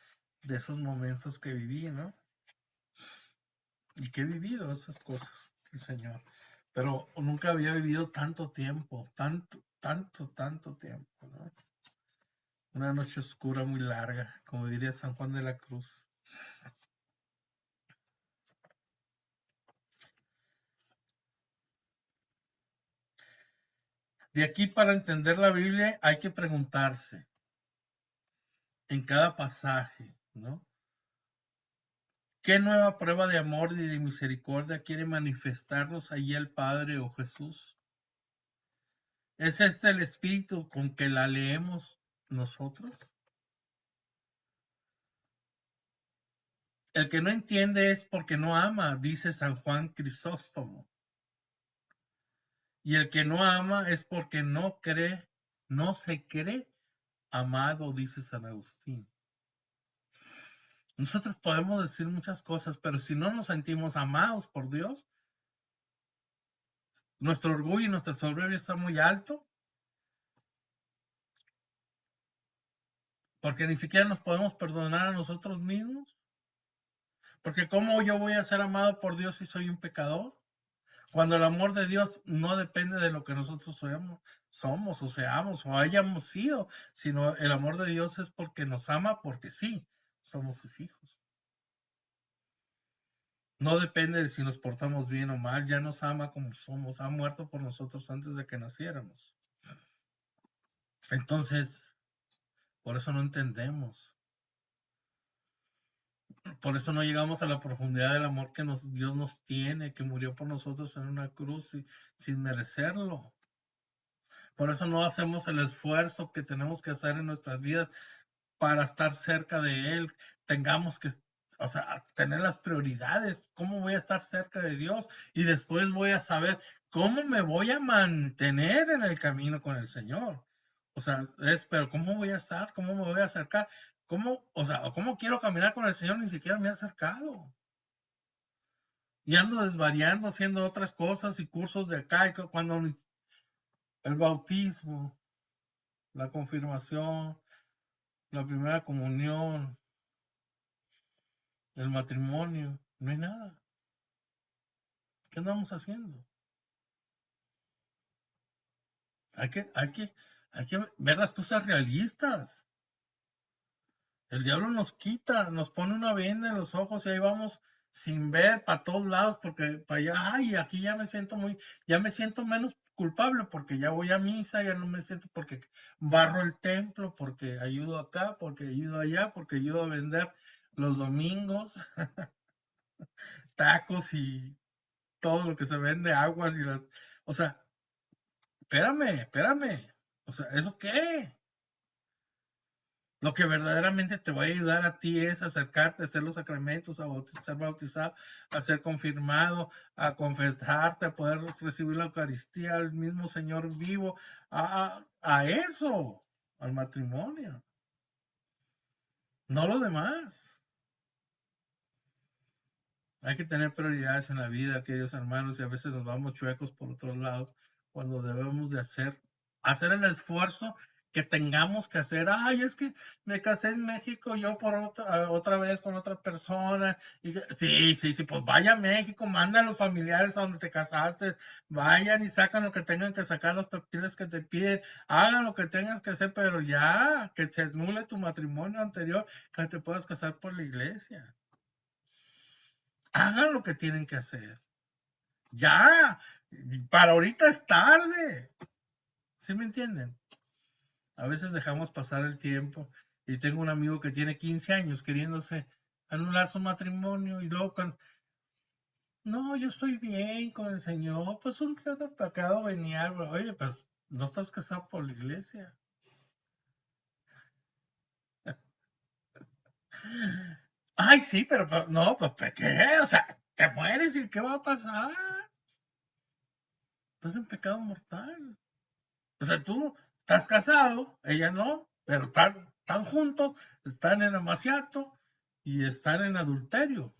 esos momentos que viví, ¿no? Y que he vivido esas cosas, el Señor. Pero nunca había vivido tanto tiempo, tanto tiempo, ¿no? Una noche oscura muy larga, como diría San Juan de la Cruz. De aquí, para entender la Biblia, hay que preguntarse en cada pasaje, ¿no? ¿Qué nueva prueba de amor y de misericordia quiere manifestarnos allí el Padre o Jesús? ¿Es este el espíritu con que la leemos nosotros? El que no entiende es porque no ama, dice San Juan Crisóstomo. Y el que no ama es porque no cree, no se cree amado, dice San Agustín. Nosotros podemos decir muchas cosas, pero si no nos sentimos amados por Dios, nuestro orgullo y nuestra soberbia está muy alto, porque ni siquiera nos podemos perdonar a nosotros mismos. Porque ¿cómo yo voy a ser amado por Dios si soy un pecador? Cuando el amor de Dios no depende de lo que nosotros somos o seamos o hayamos sido, sino el amor de Dios es porque nos ama, porque sí, somos sus hijos. No depende de si nos portamos bien o mal, ya nos ama como somos, ha muerto por nosotros antes de que naciéramos. Entonces, por eso no entendemos. Por eso no llegamos a la profundidad del amor que Dios nos tiene, que murió por nosotros en una cruz sin merecerlo. Por eso no hacemos el esfuerzo que tenemos que hacer en nuestras vidas para estar cerca de Él. Tengamos que, o sea, tener las prioridades. ¿Cómo voy a estar cerca de Dios? Y después voy a saber cómo me voy a mantener en el camino con el Señor. O sea, pero ¿cómo voy a estar? ¿Cómo me voy a acercar? ¿Cómo, o sea, cómo quiero caminar con el Señor? Ni siquiera me he acercado. Y ando desvariando, haciendo otras cosas y cursos de acá, y cuando el bautismo, la confirmación, la primera comunión, el matrimonio, no hay nada. ¿Qué andamos haciendo? Hay que ver las cosas realistas. El diablo nos quita, nos pone una venda en los ojos y ahí vamos sin ver para todos lados, porque para allá, ay, aquí ya me siento menos culpable porque ya voy a misa, ya no me siento porque barro el templo, porque ayudo acá, porque ayudo allá, porque ayudo a vender los domingos tacos y todo lo que se vende, aguas y las... O sea, espérame. O sea, ¿eso qué? Lo que verdaderamente te va a ayudar a ti es acercarte a hacer los sacramentos, a ser bautizado, a ser confirmado, a confesarte, a poder recibir la Eucaristía, al mismo Señor vivo, a eso, al matrimonio, no lo demás. Hay que tener prioridades en la vida, queridos hermanos, y a veces nos vamos chuecos por otros lados cuando debemos de hacer el esfuerzo que tengamos que hacer. Ay, es que me casé en México yo por otra vez con otra persona. Sí, pues vaya a México, manda a los familiares a donde te casaste, vayan y sacan lo que tengan que sacar, los papeles que te piden, hagan lo que tengas que hacer, pero ya, que se anule tu matrimonio anterior, que te puedas casar por la iglesia. Hagan lo que tienen que hacer. Ya, para ahorita es tarde. ¿Sí me entienden? A veces dejamos pasar el tiempo y tengo un amigo que tiene 15 años queriéndose anular su matrimonio y luego no, yo estoy bien con el Señor, pues un pecado venial, oye, pues no estás casado por la iglesia. Ay, sí, pero no, pues ¿qué? O sea, te mueres y ¿qué va a pasar? Estás en pecado mortal. O sea, tú estás casado, ella no, pero están juntos, están en amaciato y están en adulterio,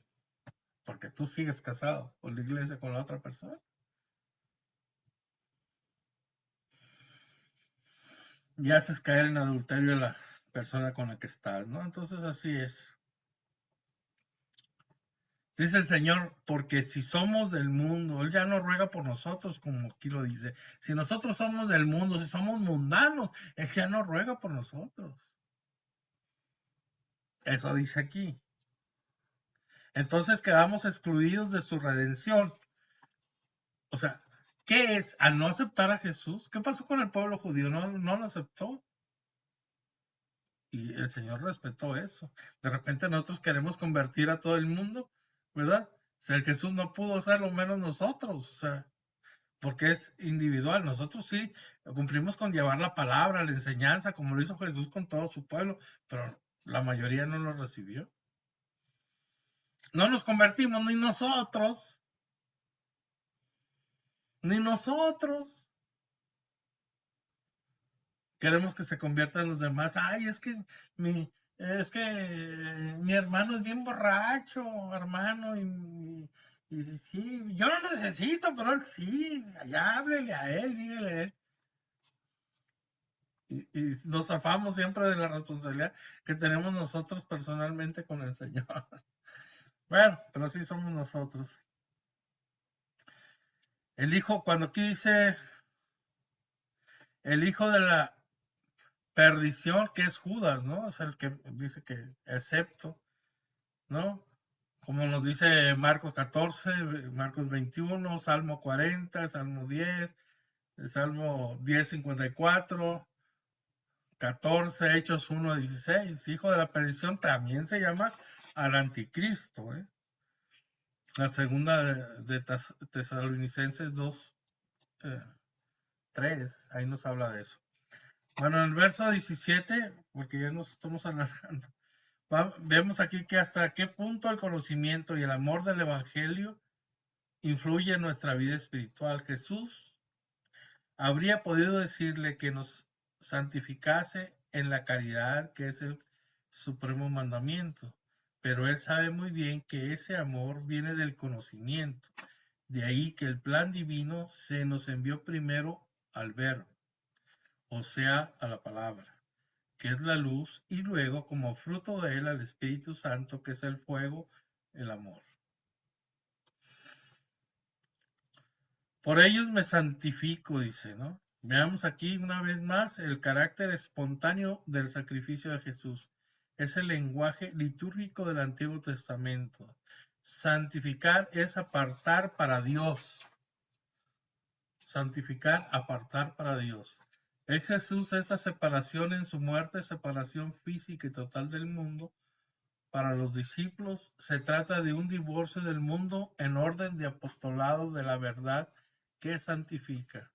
porque tú sigues casado con la iglesia, con la otra persona. Y haces caer en adulterio a la persona con la que estás, ¿no? Entonces así es. Dice el Señor, porque si somos del mundo, Él ya no ruega por nosotros, como aquí lo dice. Si nosotros somos del mundo, si somos mundanos, Él ya no ruega por nosotros. Eso dice aquí. Entonces quedamos excluidos de su redención. O sea, ¿qué es? Al no aceptar a Jesús, ¿qué pasó con el pueblo judío? No lo aceptó. Y el Señor respetó eso. De repente nosotros queremos convertir a todo el mundo, ¿verdad? O sea, el Jesús no pudo hacerlo, menos nosotros. O sea, porque es individual. Nosotros sí cumplimos con llevar la palabra, la enseñanza, como lo hizo Jesús con todo su pueblo, pero la mayoría no lo recibió. No nos convertimos ni nosotros, ni nosotros. Queremos que se conviertan los demás. Ay, es que mi hermano es bien borracho, hermano, y sí, yo no necesito, pero él sí, allá háblele a él, dígale a él. Y nos zafamos siempre de la responsabilidad que tenemos nosotros personalmente con el Señor. Bueno, pero así somos nosotros. El hijo, cuando aquí dice el hijo de la perdición, que es Judas, ¿no? Es el que dice que excepto, ¿no? Como nos dice Marcos 14, Marcos 21, Salmo 40, Salmo 10, Salmo 10, 54, 14, Hechos 1, 16. Hijo de la perdición también se llama al anticristo, ¿eh? La segunda de Tesalonicenses 2, 3, ahí nos habla de eso. Bueno, en el verso 17, porque ya nos estamos alargando, vemos aquí que hasta qué punto el conocimiento y el amor del Evangelio influye en nuestra vida espiritual. Jesús habría podido decirle que nos santificase en la caridad, que es el supremo mandamiento, pero él sabe muy bien que ese amor viene del conocimiento. De ahí que el plan divino se nos envió primero al Verbo, o sea, a la palabra, que es la luz, y luego como fruto de él al Espíritu Santo, que es el fuego, el amor. Por ellos me santifico, dice, ¿no? Veamos aquí una vez más el carácter espontáneo del sacrificio de Jesús. Es el lenguaje litúrgico del Antiguo Testamento. Santificar es apartar para Dios. Santificar, apartar para Dios. Es Jesús esta separación en su muerte, separación física y total del mundo. Para los discípulos se trata de un divorcio del mundo en orden de apostolado de la verdad que santifica.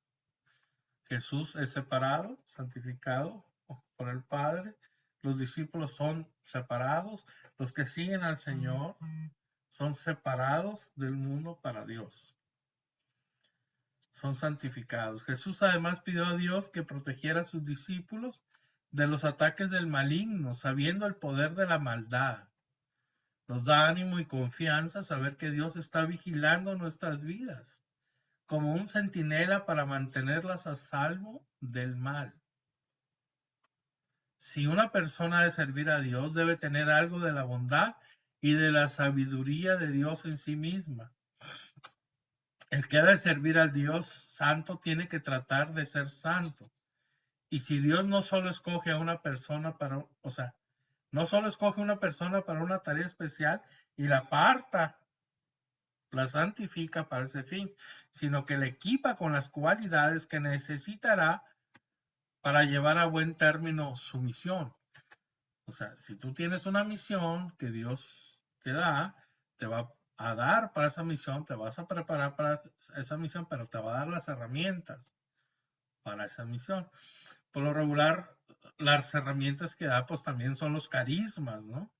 Jesús es separado, santificado por el Padre. Los discípulos son separados. Los que siguen al Señor son separados del mundo para Dios. Son santificados. Jesús además pidió a Dios que protegiera a sus discípulos de los ataques del maligno, sabiendo el poder de la maldad. Nos da ánimo y confianza saber que Dios está vigilando nuestras vidas como un centinela para mantenerlas a salvo del mal. Si una persona ha de servir a Dios, debe tener algo de la bondad y de la sabiduría de Dios en sí misma. El que ha de servir al Dios santo tiene que tratar de ser santo. Y si Dios no solo escoge a una persona para, o sea, no solo escoge una persona para una tarea especial y la aparta, la santifica para ese fin, sino que la equipa con las cualidades que necesitará para llevar a buen término su misión. O sea, si tú tienes una misión que Dios te da, te va a dar para esa misión, te vas a preparar para esa misión, pero te va a dar las herramientas para esa misión. Por lo regular, las herramientas que da, pues también son los carismas, ¿no?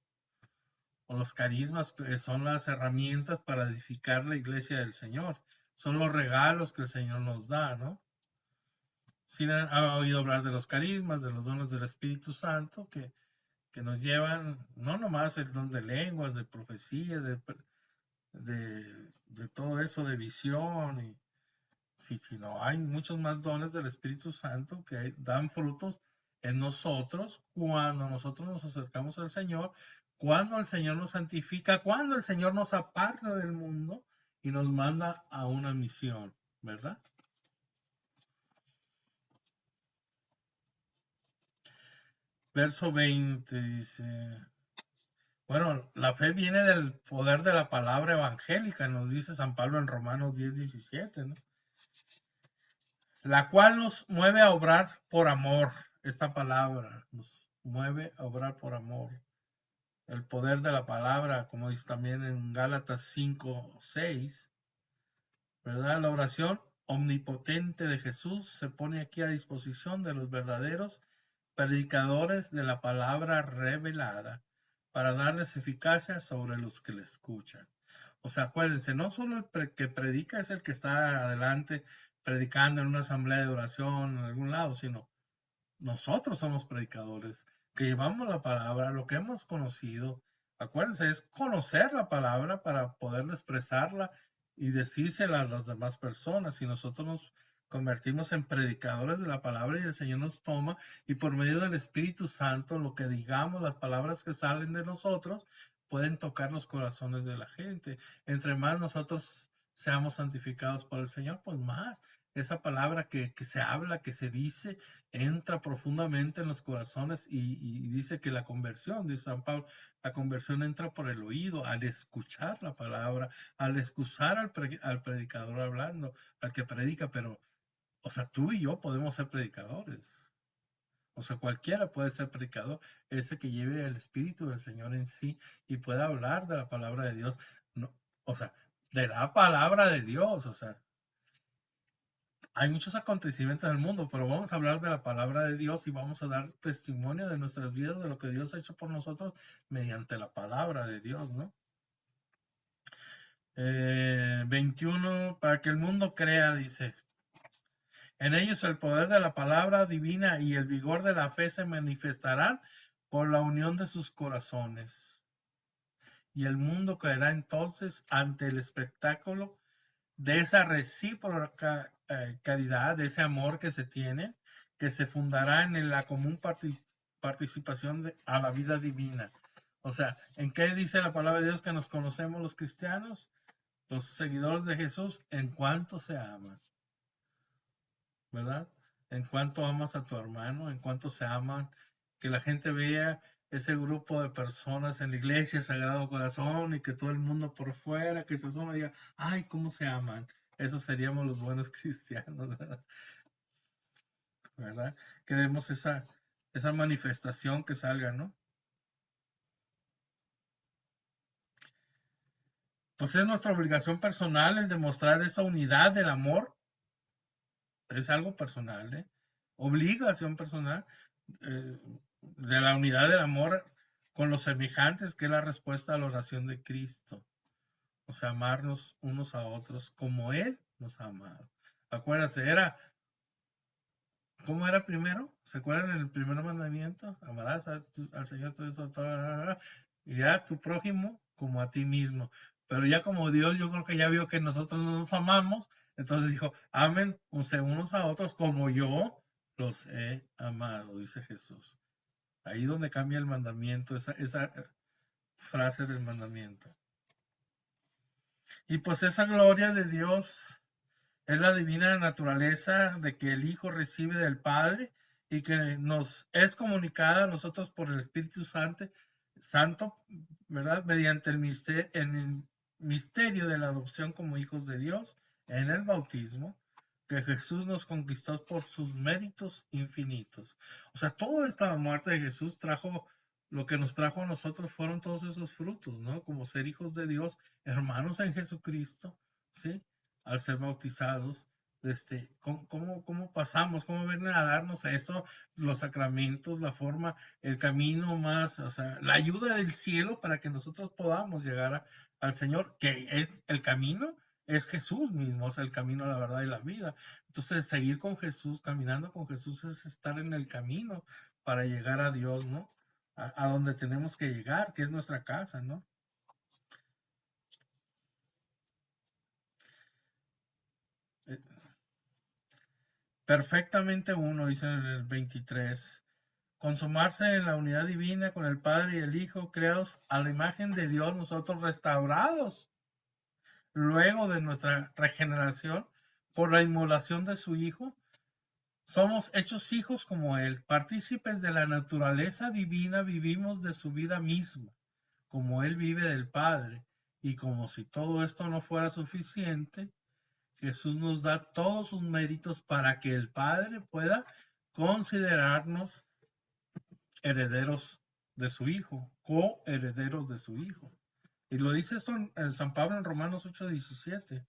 O los carismas son las herramientas para edificar la iglesia del Señor. Son los regalos que el Señor nos da, ¿no? Sí han oído hablar de los carismas, de los dones del Espíritu Santo, que nos llevan no nomás el don de lenguas, de profecía, de todo eso, de visión, y sí, sino hay muchos más dones del Espíritu Santo que dan frutos en nosotros cuando nosotros nos acercamos al Señor, cuando el Señor nos santifica, cuando el Señor nos aparta del mundo y nos manda a una misión, ¿verdad? Verso 20 dice, bueno, la fe viene del poder de la palabra evangélica, nos dice San Pablo en Romanos 10:17, ¿no? La cual nos mueve a obrar por amor. Esta palabra nos mueve a obrar por amor. El poder de la palabra, como dice también en Gálatas 5:6, ¿verdad? La oración omnipotente de Jesús se pone aquí a disposición de los verdaderos predicadores de la palabra revelada para darles eficacia sobre los que le escuchan. O sea, acuérdense, no solo el que predica es el que está adelante predicando en una asamblea de oración en algún lado, sino nosotros somos predicadores que llevamos la palabra, lo que hemos conocido. Acuérdense, es conocer la palabra para poder expresarla y decírsela a las demás personas. Y nosotros nos convertimos en predicadores de la palabra y el Señor nos toma y por medio del Espíritu Santo, lo que digamos, las palabras que salen de nosotros, pueden tocar los corazones de la gente. Entre más nosotros seamos santificados por el Señor, pues más esa palabra que se habla, que se dice, entra profundamente en los corazones y dice que la conversión, dice San Pablo, la conversión entra por el oído, al escuchar la palabra, al escuchar al predicador hablando, al que predica, pero, o sea, tú y yo podemos ser predicadores. O sea, cualquiera puede ser predicador, ese que lleve el Espíritu del Señor en sí y pueda hablar de la palabra de Dios. No, o sea, de la palabra de Dios, o sea, hay muchos acontecimientos en el mundo, pero vamos a hablar de la palabra de Dios y vamos a dar testimonio de nuestras vidas, de lo que Dios ha hecho por nosotros mediante la palabra de Dios, ¿no? 21, para que el mundo crea, dice. En ellos el poder de la palabra divina y el vigor de la fe se manifestarán por la unión de sus corazones. Y el mundo creerá entonces ante el espectáculo de esa recíproca caridad, de ese amor que se tiene, que se fundará en la común participación a la vida divina. O sea, ¿en qué dice la palabra de Dios que nos conocemos los cristianos, los seguidores de Jesús? En cuanto se aman, ¿verdad? En cuanto amas a tu hermano, en cuanto se aman, que la gente vea ese grupo de personas en la iglesia, Sagrado Corazón, y que todo el mundo por fuera, que se asoma y diga, ay, cómo se aman. Esos seríamos los buenos cristianos, ¿verdad? Queremos esa manifestación que salga, ¿no? Pues es nuestra obligación personal el demostrar esa unidad del amor. Es algo personal, ¿eh? Obligación personal eh, de la unidad del amor con los semejantes, que es la respuesta a la oración de Cristo. O sea, amarnos unos a otros como Él nos ha amado. Acuérdate, ¿cómo era primero? ¿Se acuerdan el primer mandamiento? Amarás al Señor tu Dios y ya a tu prójimo como a ti mismo. Pero ya como Dios, yo creo que ya vio que nosotros no nos amamos, entonces dijo, amen unos a otros como yo los he amado, dice Jesús. Ahí donde cambia el mandamiento, esa frase del mandamiento. Y pues esa gloria de Dios es la divina naturaleza de que el Hijo recibe del Padre y que nos es comunicada a nosotros por el Espíritu Santo, ¿verdad? Mediante el misterio de la adopción como hijos de Dios en el bautismo, que Jesús nos conquistó por sus méritos infinitos. O sea, toda esta muerte de Jesús trajo, lo que nos trajo a nosotros fueron todos esos frutos, ¿no? Como ser hijos de Dios, hermanos en Jesucristo, ¿sí? Al ser bautizados, cómo pasamos, cómo vienen a darnos eso, los sacramentos, la forma, el camino más, o sea, la ayuda del cielo para que nosotros podamos llegar al Señor, que es el camino, es Jesús mismo, es el camino, la verdad y la vida. Entonces, seguir con Jesús, caminando con Jesús, es estar en el camino para llegar a Dios, ¿no? A donde tenemos que llegar, que es nuestra casa, ¿no? Perfectamente uno, dice en el 23. consumarse en la unidad divina con el Padre y el Hijo, creados a la imagen de Dios, nosotros restaurados luego de nuestra regeneración por la inmolación de su Hijo, somos hechos hijos como Él, partícipes de la naturaleza divina, vivimos de su vida misma, como Él vive del Padre. Y como si todo esto no fuera suficiente, Jesús nos da todos sus méritos para que el Padre pueda considerarnos herederos de su Hijo, coherederos de su Hijo. Y lo dice esto en San Pablo en Romanos 8:17.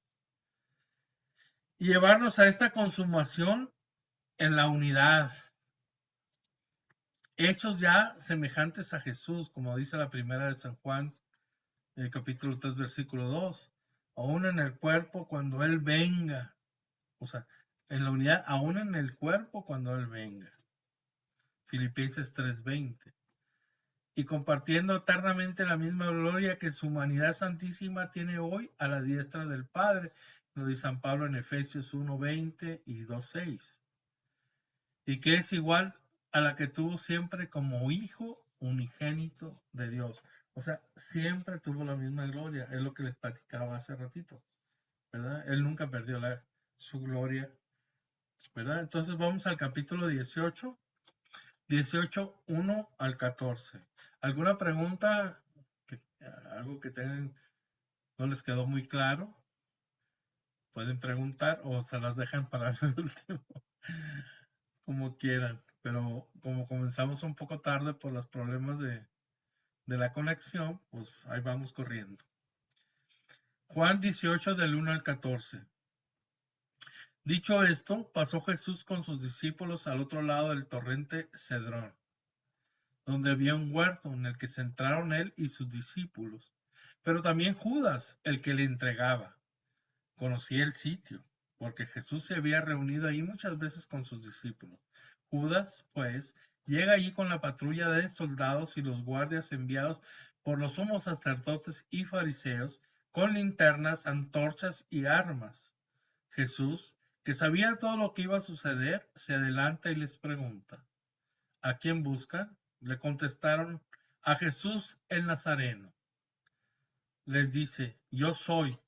Y llevarnos a esta consumación en la unidad, hechos ya semejantes a Jesús, como dice la primera de San Juan, el capítulo 3, versículo 2. Aún en el cuerpo cuando Él venga. O sea, en la unidad, aún en el cuerpo cuando Él venga. Filipenses 3:20. Y compartiendo eternamente la misma gloria que su humanidad santísima tiene hoy a la diestra del Padre. Lo dice San Pablo en Efesios 1:20 y 2:6. Y que es igual a la que tuvo siempre como hijo unigénito de Dios. O sea, siempre tuvo la misma gloria. Es lo que les platicaba hace ratito, ¿verdad? Él nunca perdió su gloria, ¿verdad? Entonces vamos al capítulo 18, 1 al 14. ¿Alguna pregunta? ¿Algo que tengan, no les quedó muy claro? Pueden preguntar o se las dejan para el último, como quieran. Pero como comenzamos un poco tarde por los problemas de la conexión, pues ahí vamos corriendo. Juan 18 del 1 al 14. Dicho esto, pasó Jesús con sus discípulos al otro lado del torrente Cedrón, donde había un huerto en el que se entraron él y sus discípulos, pero también Judas, el que le entregaba. Conocía el sitio, porque Jesús se había reunido ahí muchas veces con sus discípulos. Judas, pues, llega allí con la patrulla de soldados y los guardias enviados por los sumos sacerdotes y fariseos, con linternas, antorchas y armas. Jesús, que sabía todo lo que iba a suceder, se adelanta y les pregunta: ¿a quién buscan? Le contestaron: a Jesús el Nazareno. Les dice: yo soy.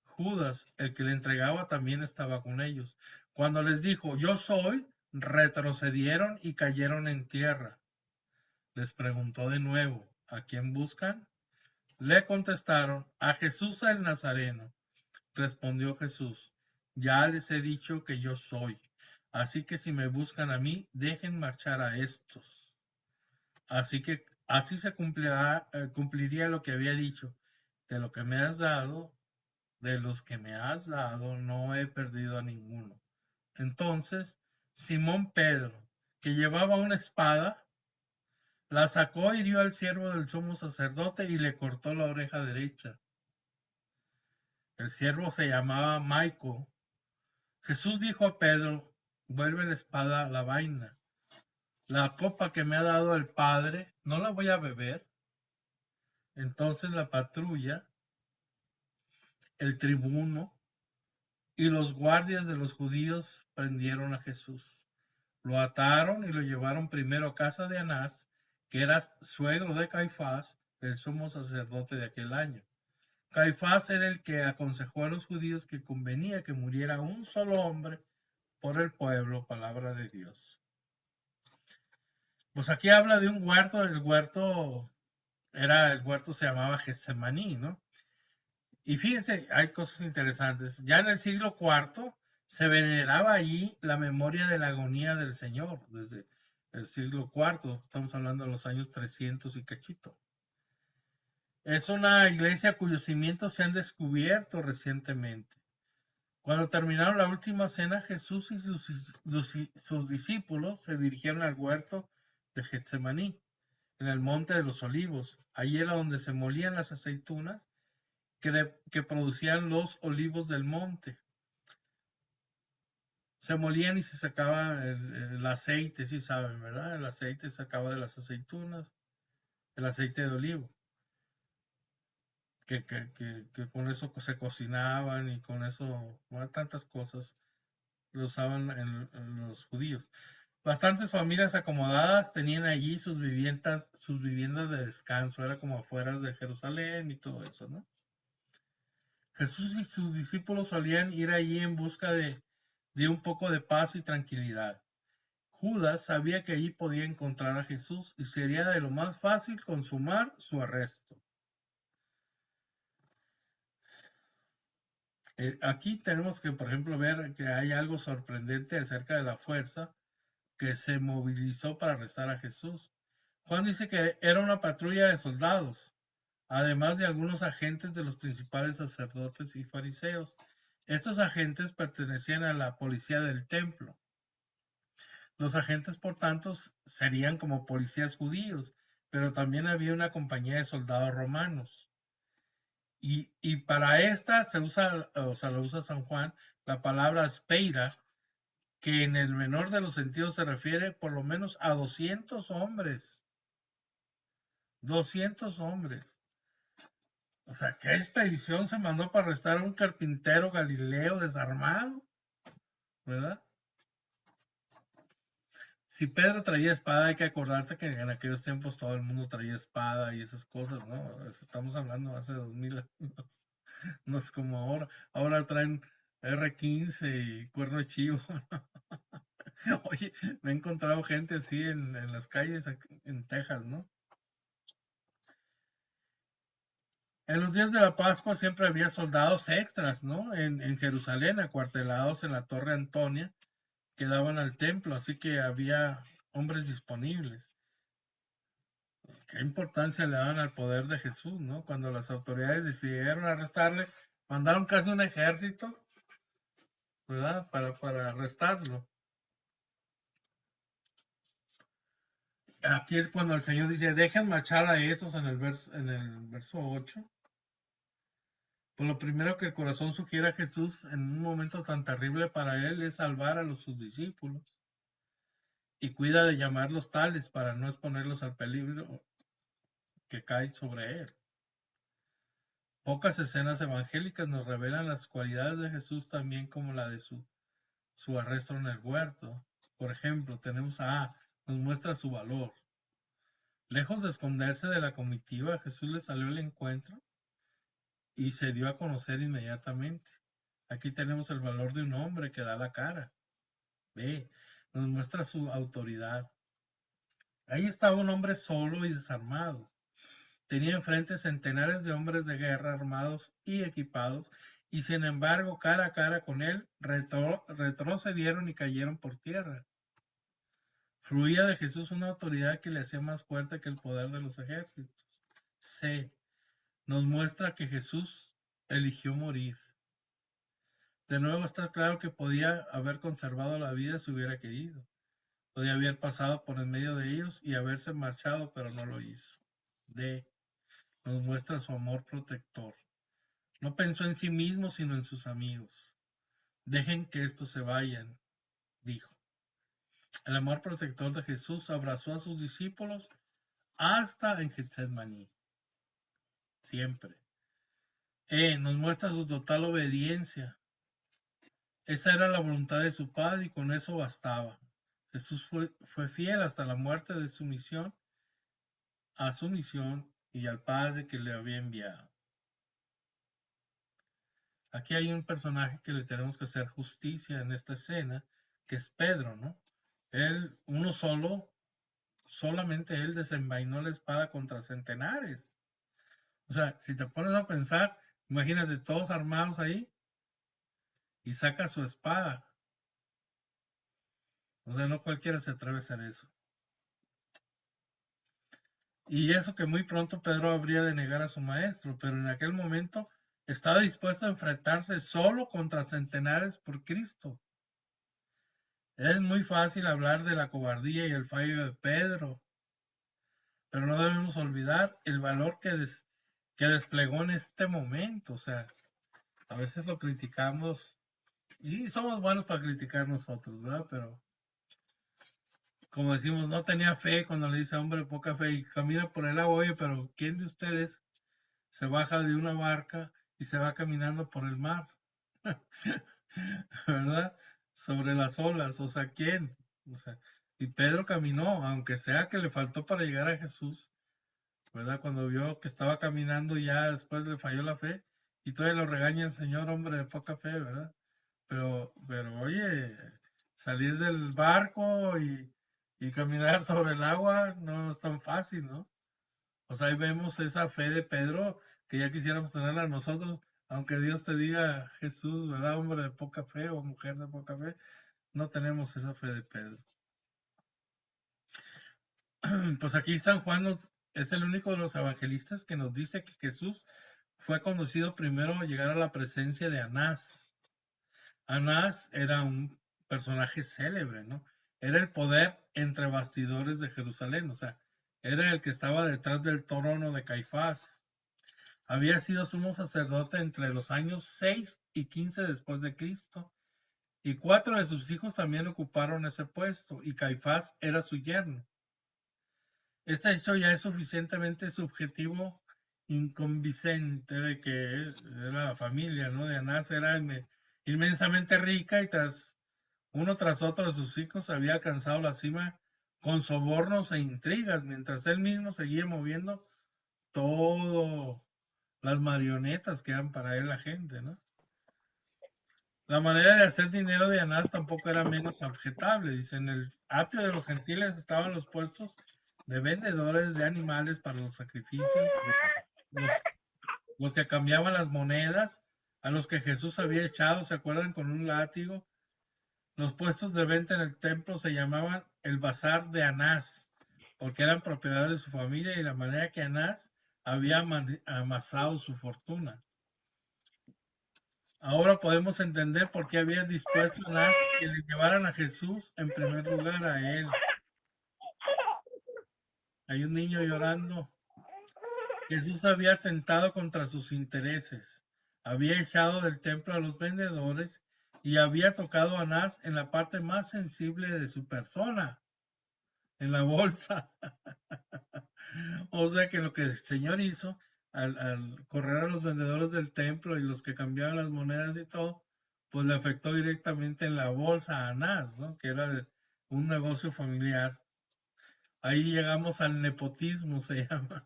Judas, el que le entregaba, también estaba con ellos. Cuando les dijo: yo soy, retrocedieron y cayeron en tierra. Les preguntó de nuevo: ¿a quién buscan? Le contestaron: a Jesús el Nazareno. Respondió Jesús: ya les he dicho que yo soy. Así que si me buscan a mí, dejen marchar a estos. Así se cumpliría lo que había dicho: de lo que me has dado, de los que me has dado, no he perdido a ninguno. Entonces Simón Pedro, que llevaba una espada, la sacó, hirió al siervo del sumo sacerdote y le cortó la oreja derecha. El siervo se llamaba Malco. Jesús dijo a Pedro: vuelve la espada a la vaina. La copa que me ha dado el Padre, ¿no la voy a beber? Entonces la patrulla, el tribuno y los guardias de los judíos prendieron a Jesús. Lo ataron y lo llevaron primero a casa de Anás, que era suegro de Caifás, el sumo sacerdote de aquel año. Caifás era el que aconsejó a los judíos que convenía que muriera un solo hombre por el pueblo, palabra de Dios. Pues aquí habla de un huerto, el huerto se llamaba Getsemaní, ¿no? Y fíjense, hay cosas interesantes. Ya en el siglo IV se veneraba allí la memoria de la agonía del Señor, desde el siglo IV, estamos hablando de los años 300 y cachito. Es una iglesia cuyos cimientos se han descubierto recientemente. Cuando terminaron la última cena, Jesús y sus discípulos se dirigieron al huerto de Getsemaní, en el monte de los olivos. Allí era donde se molían las aceitunas que producían los olivos del monte. Se molían y se sacaba el aceite, sí saben, ¿verdad? El aceite se sacaba de las aceitunas, el aceite de olivo, que con eso se cocinaban y con eso, bueno, tantas cosas lo usaban en los judíos. Bastantes familias acomodadas tenían allí sus viviendas de descanso, era como afuera de Jerusalén y todo eso, ¿no? Jesús y sus discípulos solían ir allí en busca de un poco de paz y tranquilidad. Judas sabía que allí podía encontrar a Jesús y sería de lo más fácil consumar su arresto. Aquí tenemos que, por ejemplo, ver que hay algo sorprendente acerca de la fuerza que se movilizó para arrestar a Jesús. Juan dice que era una patrulla de soldados, además de algunos agentes de los principales sacerdotes y fariseos. Estos agentes pertenecían a la policía del templo. Los agentes, por tanto, serían como policías judíos, pero también había una compañía de soldados romanos. Y para esta se usa, o sea, lo usa San Juan, la palabra speira, que en el menor de los sentidos se refiere por lo menos a 200 hombres. 200 hombres. O sea, ¿qué expedición se mandó para arrestar a un carpintero galileo desarmado? ¿Verdad? Si Pedro traía espada, hay que acordarse que en aquellos tiempos todo el mundo traía espada y esas cosas, ¿no? Estamos hablando hace 2000 años, no es como ahora. Ahora traen R15 y cuerno de chivo. Oye, me he encontrado gente así en las calles en Texas, ¿no? En los días de la Pascua siempre había soldados extras, ¿no? En Jerusalén, acuartelados en la Torre Antonia, que daban al templo, así que había hombres disponibles. Qué importancia le daban al poder de Jesús, ¿no? Cuando las autoridades decidieron arrestarle, mandaron casi un ejército, ¿verdad? Para arrestarlo. Aquí es cuando el Señor dice, dejen marchar a esos en el verso 8. Pues lo primero que el corazón sugiere a Jesús en un momento tan terrible para él es salvar a sus discípulos y cuida de llamarlos tales para no exponerlos al peligro que cae sobre él. Pocas escenas evangélicas nos revelan las cualidades de Jesús también como la de su arresto en el huerto. Por ejemplo, tenemos nos muestra su valor. Lejos de esconderse de la comitiva, Jesús le salió al encuentro y se dio a conocer inmediatamente. Aquí tenemos el valor de un hombre que da la cara. Ve, nos muestra su autoridad. Ahí estaba un hombre solo y desarmado. Tenía enfrente centenares de hombres de guerra armados y equipados, y sin embargo, cara a cara con él, retrocedieron y cayeron por tierra. Fluía de Jesús una autoridad que le hacía más fuerte que el poder de los ejércitos. C. Nos muestra que Jesús eligió morir. De nuevo está claro que podía haber conservado la vida si hubiera querido. Podía haber pasado por en medio de ellos y haberse marchado, pero no lo hizo. D. Nos muestra su amor protector. No pensó en sí mismo, sino en sus amigos. Dejen que estos se vayan, dijo. El amor protector de Jesús abrazó a sus discípulos hasta en Getsemaní. Siempre. Nos muestra su total obediencia. Esa era la voluntad de su Padre y con eso bastaba. Jesús fue fiel hasta la muerte de su misión, a su misión y al Padre que le había enviado. Aquí hay un personaje que le tenemos que hacer justicia en esta escena, que es Pedro, ¿no? Él, solamente él desenvainó la espada contra centenares. O sea, si te pones a pensar, imagínate todos armados ahí y saca su espada. O sea, no cualquiera se atreve a hacer eso. Y eso que muy pronto Pedro habría de negar a su maestro, pero en aquel momento estaba dispuesto a enfrentarse solo contra centenares por Cristo. Es muy fácil hablar de la cobardía y el fallo de Pedro, pero no debemos olvidar el valor que desplegó en este momento. O sea, a veces lo criticamos y somos buenos para criticar nosotros, ¿verdad? Pero como decimos, no tenía fe cuando le dice hombre poca fe y camina por el agua, oye, pero ¿quién de ustedes se baja de una barca y se va caminando por el mar? ¿Verdad? Sobre las olas, o sea, ¿quién? O sea, Y Pedro caminó, aunque sea que le faltó para llegar a Jesús, ¿verdad? Cuando vio que estaba caminando ya después le falló la fe y todavía lo regaña el Señor, hombre de poca fe, ¿verdad? Pero oye, salir del barco y caminar sobre el agua no es tan fácil, ¿no? O sea, ahí vemos esa fe de Pedro que ya quisiéramos tenerla nosotros, aunque Dios te diga, Jesús, ¿verdad? Hombre de poca fe o mujer de poca fe, no tenemos esa fe de Pedro. Pues aquí San Juan es el único de los evangelistas que nos dice que Jesús fue conducido primero a llegar a la presencia de Anás. Anás era un personaje célebre, ¿no? Era el poder entre bastidores de Jerusalén, o sea, era el que estaba detrás del trono de Caifás. Había sido sumo sacerdote entre los años 6 y 15 después de Cristo, y 4 de sus hijos también ocuparon ese puesto, y Caifás era su yerno. Este hecho ya es suficientemente subjetivo, inconvincente de que la familia, ¿no? De Anás era inmensamente rica y uno tras otro de sus hijos había alcanzado la cima con sobornos e intrigas, mientras él mismo seguía moviendo todo las marionetas que eran para él la gente, ¿no? La manera de hacer dinero de Anás tampoco era menos objetable. Dice, en el atrio de los gentiles estaban los puestos de vendedores de animales para los sacrificios, los, los que cambiaban las monedas, a los que Jesús había echado, ¿se acuerdan? Con un látigo. Los puestos de venta en el templo se llamaban el bazar de Anás, porque eran propiedad de su familia y la manera que Anás había amasado su fortuna. Ahora podemos entender por qué había dispuesto a Anás que le llevaran a Jesús en primer lugar a él. Hay un niño llorando. Jesús había atentado contra sus intereses, había echado del templo a los vendedores y había tocado a Anás en la parte más sensible de su persona, en la bolsa. O sea que lo que el Señor hizo al correr a los vendedores del templo y los que cambiaban las monedas y todo, pues le afectó directamente en la bolsa a Anás, ¿no? Que era un negocio familiar. Ahí llegamos al nepotismo, se llama.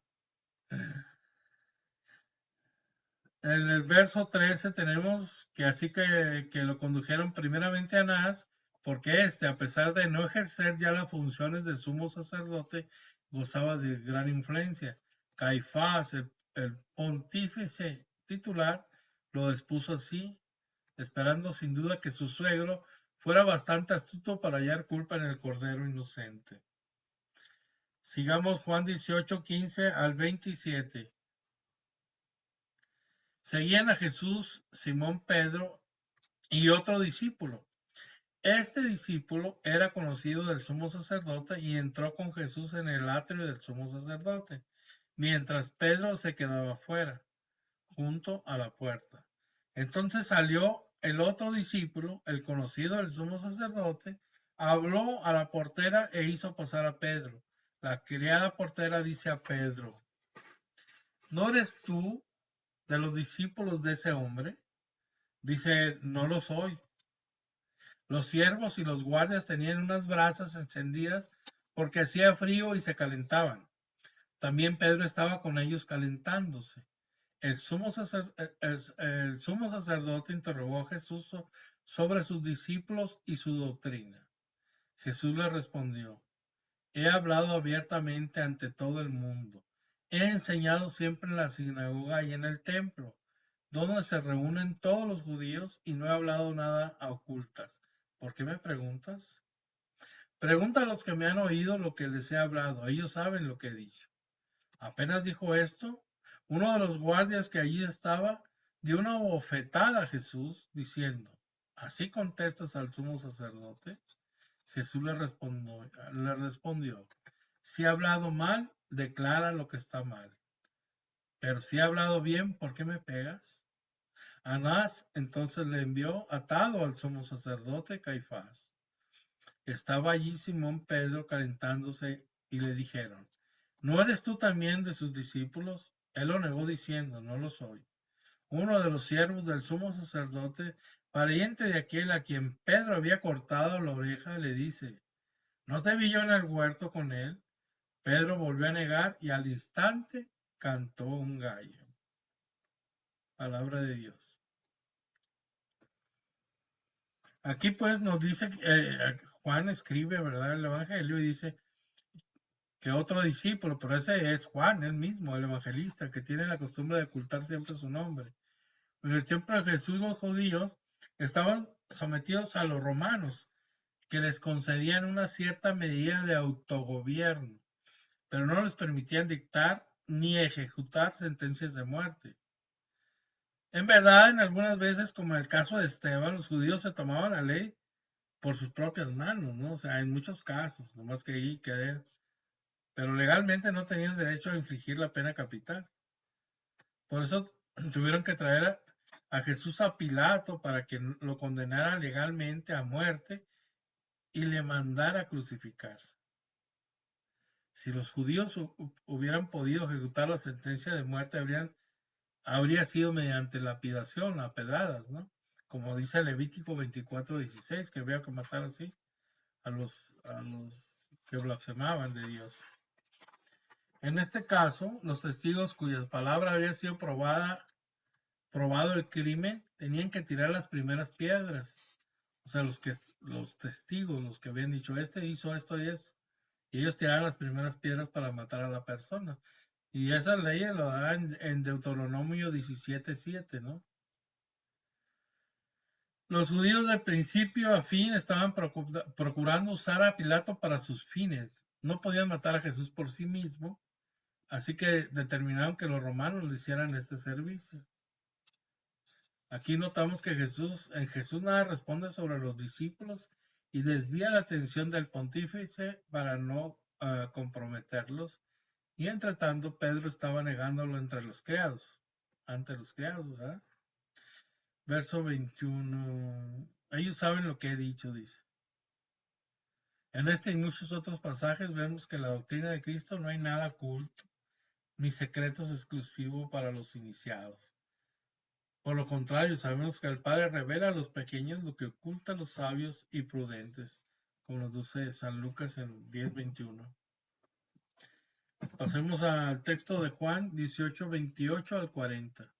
En el verso 13 tenemos que así que lo condujeron primeramente a Anás, porque a pesar de no ejercer ya las funciones de sumo sacerdote, gozaba de gran influencia. Caifás, el pontífice titular, lo dispuso así, esperando sin duda que su suegro fuera bastante astuto para hallar culpa en el cordero inocente. Sigamos Juan 18, 15 al 27. Seguían a Jesús, Simón Pedro y otro discípulo. Este discípulo era conocido del sumo sacerdote y entró con Jesús en el atrio del sumo sacerdote, mientras Pedro se quedaba fuera, junto a la puerta. Entonces salió el otro discípulo, el conocido del sumo sacerdote, habló a la portera e hizo pasar a Pedro. La criada portera dice a Pedro, ¿no eres tú de los discípulos de ese hombre? Dice, no lo soy. Los siervos y los guardias tenían unas brasas encendidas porque hacía frío y se calentaban. También Pedro estaba con ellos calentándose. El sumo sacerdote interrogó a Jesús sobre sus discípulos y su doctrina. Jesús le respondió, he hablado abiertamente ante todo el mundo. He enseñado siempre en la sinagoga y en el templo, donde se reúnen todos los judíos, y no he hablado nada a ocultas. ¿Por qué me preguntas? Pregunta a los que me han oído lo que les he hablado. Ellos saben lo que he dicho. Apenas dijo esto, uno de los guardias que allí estaba dio una bofetada a Jesús, diciendo, ¿así contestas al sumo sacerdote? Jesús le respondió, si he hablado mal, declara lo que está mal. Pero si he hablado bien, ¿por qué me pegas? Anás entonces le envió atado al sumo sacerdote Caifás. Estaba allí Simón Pedro calentándose y le dijeron, ¿no eres tú también de sus discípulos? Él lo negó diciendo, no lo soy. Uno de los siervos del sumo sacerdote, pariente de aquel a quien Pedro había cortado la oreja, le dice, ¿No te vi yo en el huerto con él? Pedro volvió a negar y al instante cantó un gallo. Palabra de Dios. Aquí pues nos dice, Juan escribe, ¿verdad? El Evangelio y dice que otro discípulo, pero ese es Juan, él mismo, el evangelista, que tiene la costumbre de ocultar siempre su nombre. En el tiempo de Jesús los judíos estaban sometidos a los romanos, que les concedían una cierta medida de autogobierno, pero no les permitían dictar ni ejecutar sentencias de muerte. En verdad, en algunas veces, como en el caso de Esteban, los judíos se tomaban la ley por sus propias manos, ¿no? O sea, en muchos casos, nomás que ahí quedé, pero legalmente no tenían derecho a infligir la pena capital. Por eso tuvieron que traer a Jesús a Pilato para que lo condenara legalmente a muerte y le mandara a crucificar. Si los judíos hubieran podido ejecutar la sentencia de muerte, habría sido mediante lapidación, a pedradas, ¿no? Como dice Levítico 24:16, que había que matar así a los que blasfemaban de Dios. En este caso, los testigos cuya palabra había sido probado el crimen, tenían que tirar las primeras piedras. O sea, los testigos, los que habían dicho, este hizo esto y esto. Y ellos tiraron las primeras piedras para matar a la persona. Y esa ley lo da en Deuteronomio 17:7, ¿no? Los judíos de principio a fin estaban procurando usar a Pilato para sus fines. No podían matar a Jesús por sí mismo, así que determinaron que los romanos le hicieran este servicio. Aquí notamos que en Jesús nada responde sobre los discípulos y desvía la atención del pontífice para no comprometerlos. Y entre tanto, Pedro estaba negándolo ante los criados, ¿verdad? Verso 21. Ellos saben lo que he dicho, dice. En este y muchos otros pasajes vemos que en la doctrina de Cristo no hay nada oculto, ni secretos exclusivos para los iniciados. Por lo contrario, sabemos que el Padre revela a los pequeños lo que oculta a los sabios y prudentes, como nos dice San Lucas en 10:21. Pasemos al texto de Juan 18:28 al 40.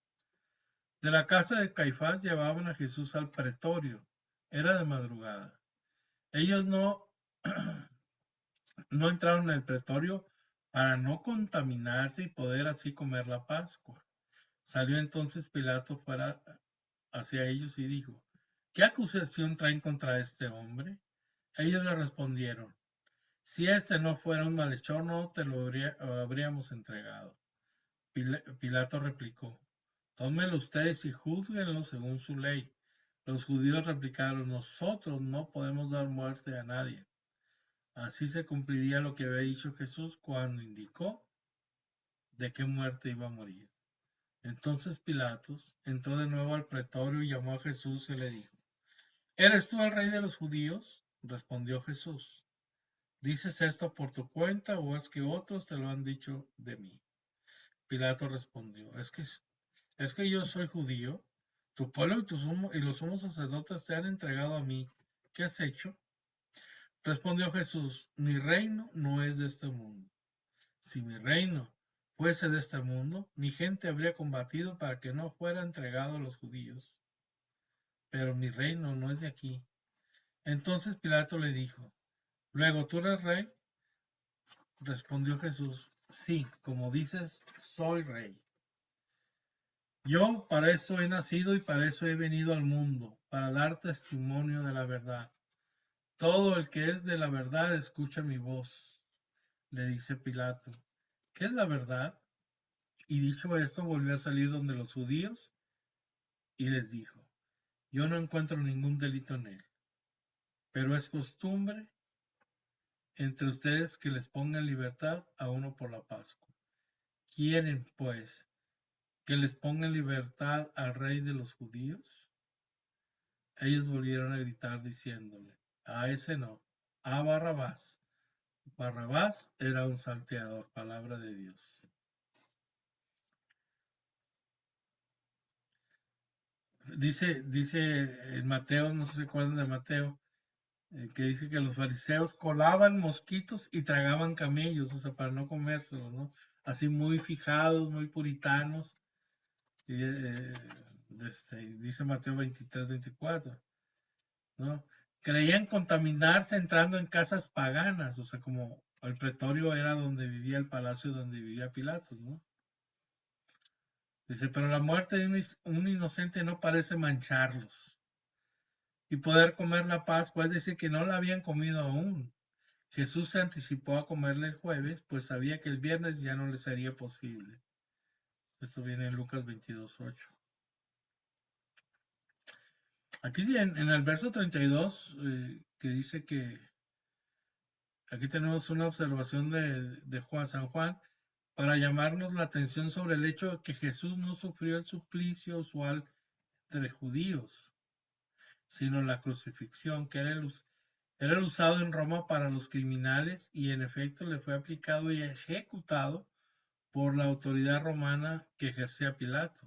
De la casa de Caifás llevaban a Jesús al pretorio. Era de madrugada. Ellos no entraron en el pretorio para no contaminarse y poder así comer la Pascua. Salió entonces Pilato fuera hacia ellos y dijo, ¿qué acusación traen contra este hombre? Ellos le respondieron, si este no fuera un malhechor, no te lo habríamos entregado. Pilato replicó, tómenlo ustedes y júzguenlo según su ley. Los judíos replicaron, nosotros no podemos dar muerte a nadie. Así se cumpliría lo que había dicho Jesús cuando indicó de qué muerte iba a morir. Entonces Pilatos entró de nuevo al pretorio y llamó a Jesús y le dijo, ¿eres tú el rey de los judíos? Respondió Jesús, ¿dices esto por tu cuenta o es que otros te lo han dicho de mí? Pilato respondió, es que yo soy judío, tu pueblo y los sumos sacerdotes te han entregado a mí. ¿Qué has hecho? Respondió Jesús, mi reino no es de este mundo. Si mi reino fuese de este mundo, mi gente habría combatido para que no fuera entregado a los judíos. Pero mi reino no es de aquí. Entonces Pilato le dijo, luego tú eres rey. Respondió Jesús, sí, como dices, soy rey. Yo para eso he nacido y para eso he venido al mundo, para dar testimonio de la verdad. Todo el que es de la verdad escucha mi voz. Le dice Pilato, ¿qué es la verdad? Y dicho esto, volvió a salir donde los judíos y les dijo, yo no encuentro ningún delito en él, pero es costumbre entre ustedes que les pongan libertad a uno por la Pascua. ¿Quieren, pues, que les pongan libertad al rey de los judíos? Ellos volvieron a gritar diciéndole, a ese no, a Barrabás. Barrabás era un salteador, palabra de Dios. Dice en Mateo, no sé cuál es de Mateo, que dice que los fariseos colaban mosquitos y tragaban camellos, o sea, para no comérselos, ¿no? Así muy fijados, muy puritanos. Y, dice Mateo 23-24, ¿no? Creían contaminarse entrando en casas paganas, o sea, como el pretorio era donde vivía el palacio donde vivía Pilatos, ¿no? Dice, pero la muerte de un inocente no parece mancharlos. Y poder comer la Pascua, es decir, que no la habían comido aún. Jesús se anticipó a comerle el jueves, pues sabía que el viernes ya no le sería posible. Esto viene en Lucas 22:8. Aquí en el verso 32, que dice que aquí tenemos una observación de San Juan, para llamarnos la atención sobre el hecho de que Jesús no sufrió el suplicio usual entre judíos, sino la crucifixión, que era el usado en Roma para los criminales y en efecto le fue aplicado y ejecutado por la autoridad romana que ejercía Pilato.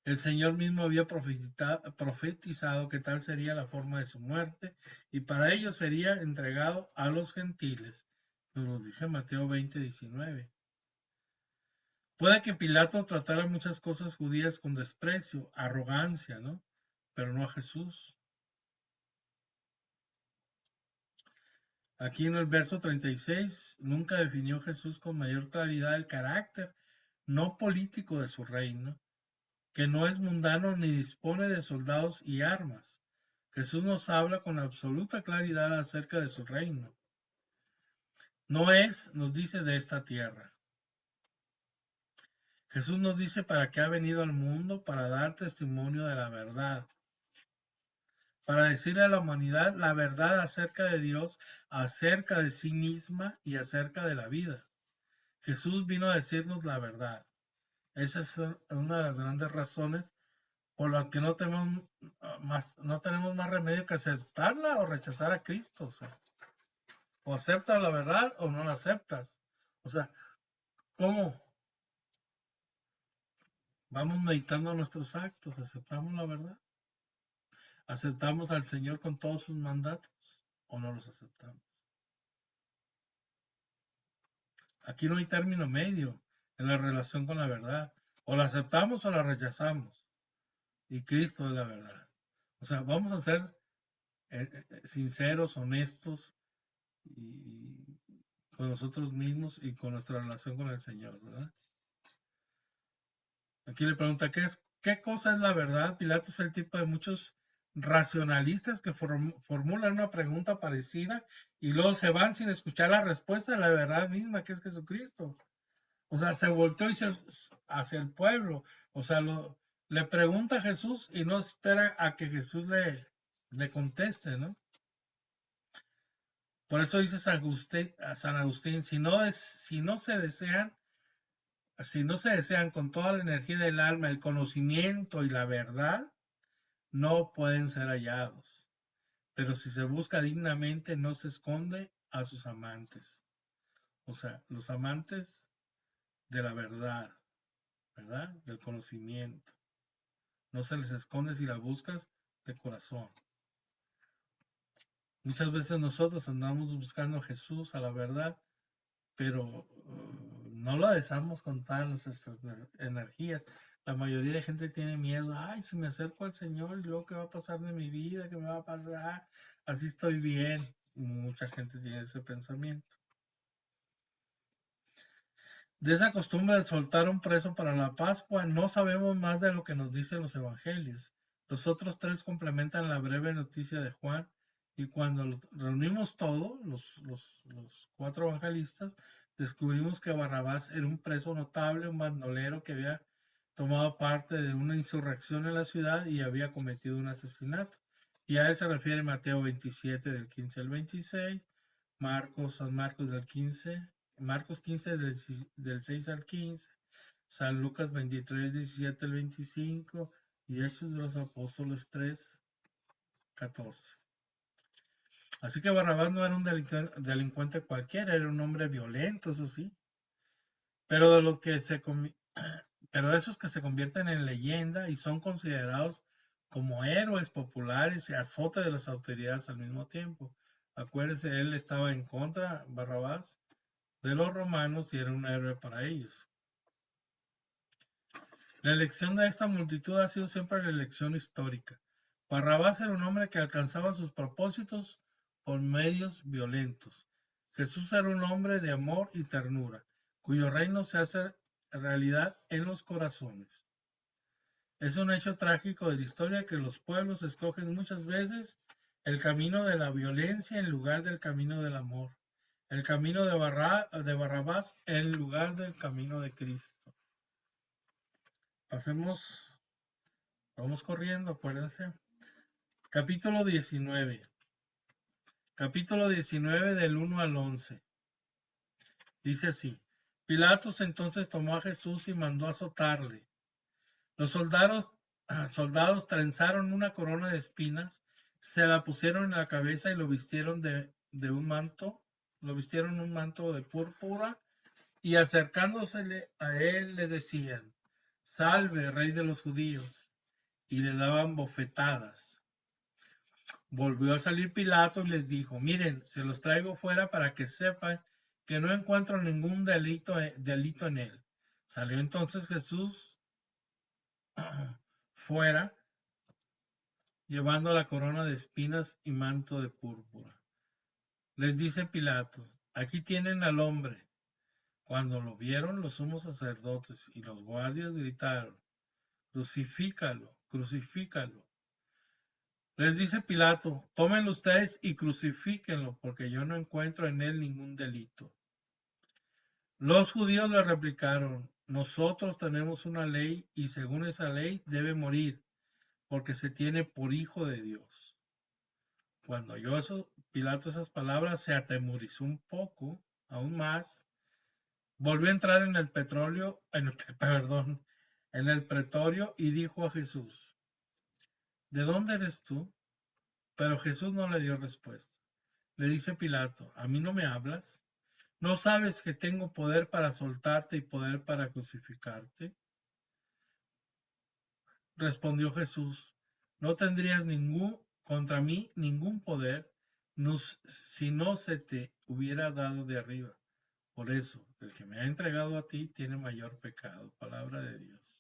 El Señor mismo había profetizado que tal sería la forma de su muerte y para ello sería entregado a los gentiles. Nos dice Mateo 20:19. Puede que Pilato tratara muchas cosas judías con desprecio, arrogancia, ¿no? Pero no a Jesús. Aquí en el verso 36, nunca definió Jesús con mayor claridad el carácter no político de su reino, que no es mundano ni dispone de soldados y armas. Jesús nos habla con absoluta claridad acerca de su reino. No es, nos dice, de esta tierra. Jesús nos dice para qué ha venido al mundo, para dar testimonio de la verdad, para decirle a la humanidad la verdad acerca de Dios, acerca de sí misma y acerca de la vida. Jesús vino a decirnos la verdad. Esa es una de las grandes razones por las que no tenemos más remedio que aceptarla o rechazar a Cristo. O sea, o aceptas la verdad o no la aceptas. O sea, ¿cómo? Vamos meditando nuestros actos, aceptamos la verdad, aceptamos al Señor con todos sus mandatos o no los aceptamos. Aquí no hay término medio en la relación con la verdad. O la aceptamos o la rechazamos. Y Cristo es la verdad. O sea, vamos a ser sinceros, honestos y con nosotros mismos y con nuestra relación con el Señor, ¿verdad? Aquí le pregunta, ¿qué cosa es la verdad? Pilato es el tipo de muchos racionalistas que formulan una pregunta parecida y luego se van sin escuchar la respuesta de la verdad misma, que es Jesucristo. O sea, se volteó hacia el pueblo. O sea, le pregunta a Jesús y no espera a que Jesús le conteste, ¿no? Por eso dice San Agustín, si no se desean con toda la energía del alma el conocimiento y la verdad, no pueden ser hallados. Pero si se busca dignamente, no se esconde a sus amantes. O sea, los amantes de la verdad, ¿verdad? Del conocimiento. No se les esconde si la buscas de corazón. Muchas veces nosotros andamos buscando a Jesús, a la verdad, pero no lo deseamos con todas nuestras energías. La mayoría de gente tiene miedo. Ay, si me acerco al Señor, ¿y luego qué va a pasar de mi vida? ¿Qué me va a pasar? Así estoy bien. Mucha gente tiene ese pensamiento. De esa costumbre de soltar un preso para la Pascua, no sabemos más de lo que nos dicen los evangelios. Los otros tres complementan la breve noticia de Juan, y cuando reunimos todos, los cuatro evangelistas, descubrimos que Barrabás era un preso notable, un bandolero que había tomado parte de una insurrección en la ciudad y había cometido un asesinato. Y a él se refiere Mateo 27 del 15 al 26, San Marcos del 15, Marcos 15 del 6 al 15, San Lucas 23, 17 al 25 y Hechos de los Apóstoles 3, 14. Así que Barrabás no era un delincuente cualquiera, era un hombre violento, eso sí, pero pero de esos que se convierten en leyenda y son considerados como héroes populares y azote de las autoridades al mismo tiempo. Acuérdense, él estaba en contra, Barrabás, de los romanos y era un héroe para ellos. La elección de esta multitud ha sido siempre la elección histórica. Barrabás era un hombre que alcanzaba sus propósitos por medios violentos. Jesús era un hombre de amor y ternura, cuyo reino se hace realidad en los corazones. Es un hecho trágico de la historia que los pueblos escogen muchas veces el camino de la violencia en lugar del camino del amor, el camino de Barrabás en lugar del camino de Cristo. Vamos corriendo, acuérdense. Capítulo 19. Capítulo 19 del 1 al 11. Dice así: Pilatos entonces tomó a Jesús y mandó azotarle. Los soldados trenzaron una corona de espinas, se la pusieron en la cabeza y lo vistieron de un manto, lo vistieron un manto de púrpura, y acercándosele a él le decían: Salve, rey de los judíos, y le daban bofetadas. Volvió a salir Pilato y les dijo: Miren, se los traigo fuera para que sepan que no encuentro ningún delito en él. Salió entonces Jesús fuera, llevando la corona de espinas y manto de púrpura. Les dice Pilato: Aquí tienen al hombre. Cuando lo vieron los sumos sacerdotes y los guardias gritaron: Crucifícalo, crucifícalo. Les dice Pilato: Tómenlo ustedes y crucifíquenlo, porque yo no encuentro en él ningún delito. Los judíos le replicaron: Nosotros tenemos una ley y según esa ley debe morir, porque se tiene por hijo de Dios. Cuando oyó Pilato esas palabras, se atemorizó un poco, aún más. Volvió a entrar en el pretorio y dijo a Jesús: ¿De dónde eres tú? Pero Jesús no le dio respuesta. Le dice Pilato: ¿A mí no me hablas? ¿No sabes que tengo poder para soltarte y poder para crucificarte? Respondió Jesús: No tendrías contra mí ningún poder si no se te hubiera dado de arriba. Por eso, el que me ha entregado a ti tiene mayor pecado. Palabra de Dios.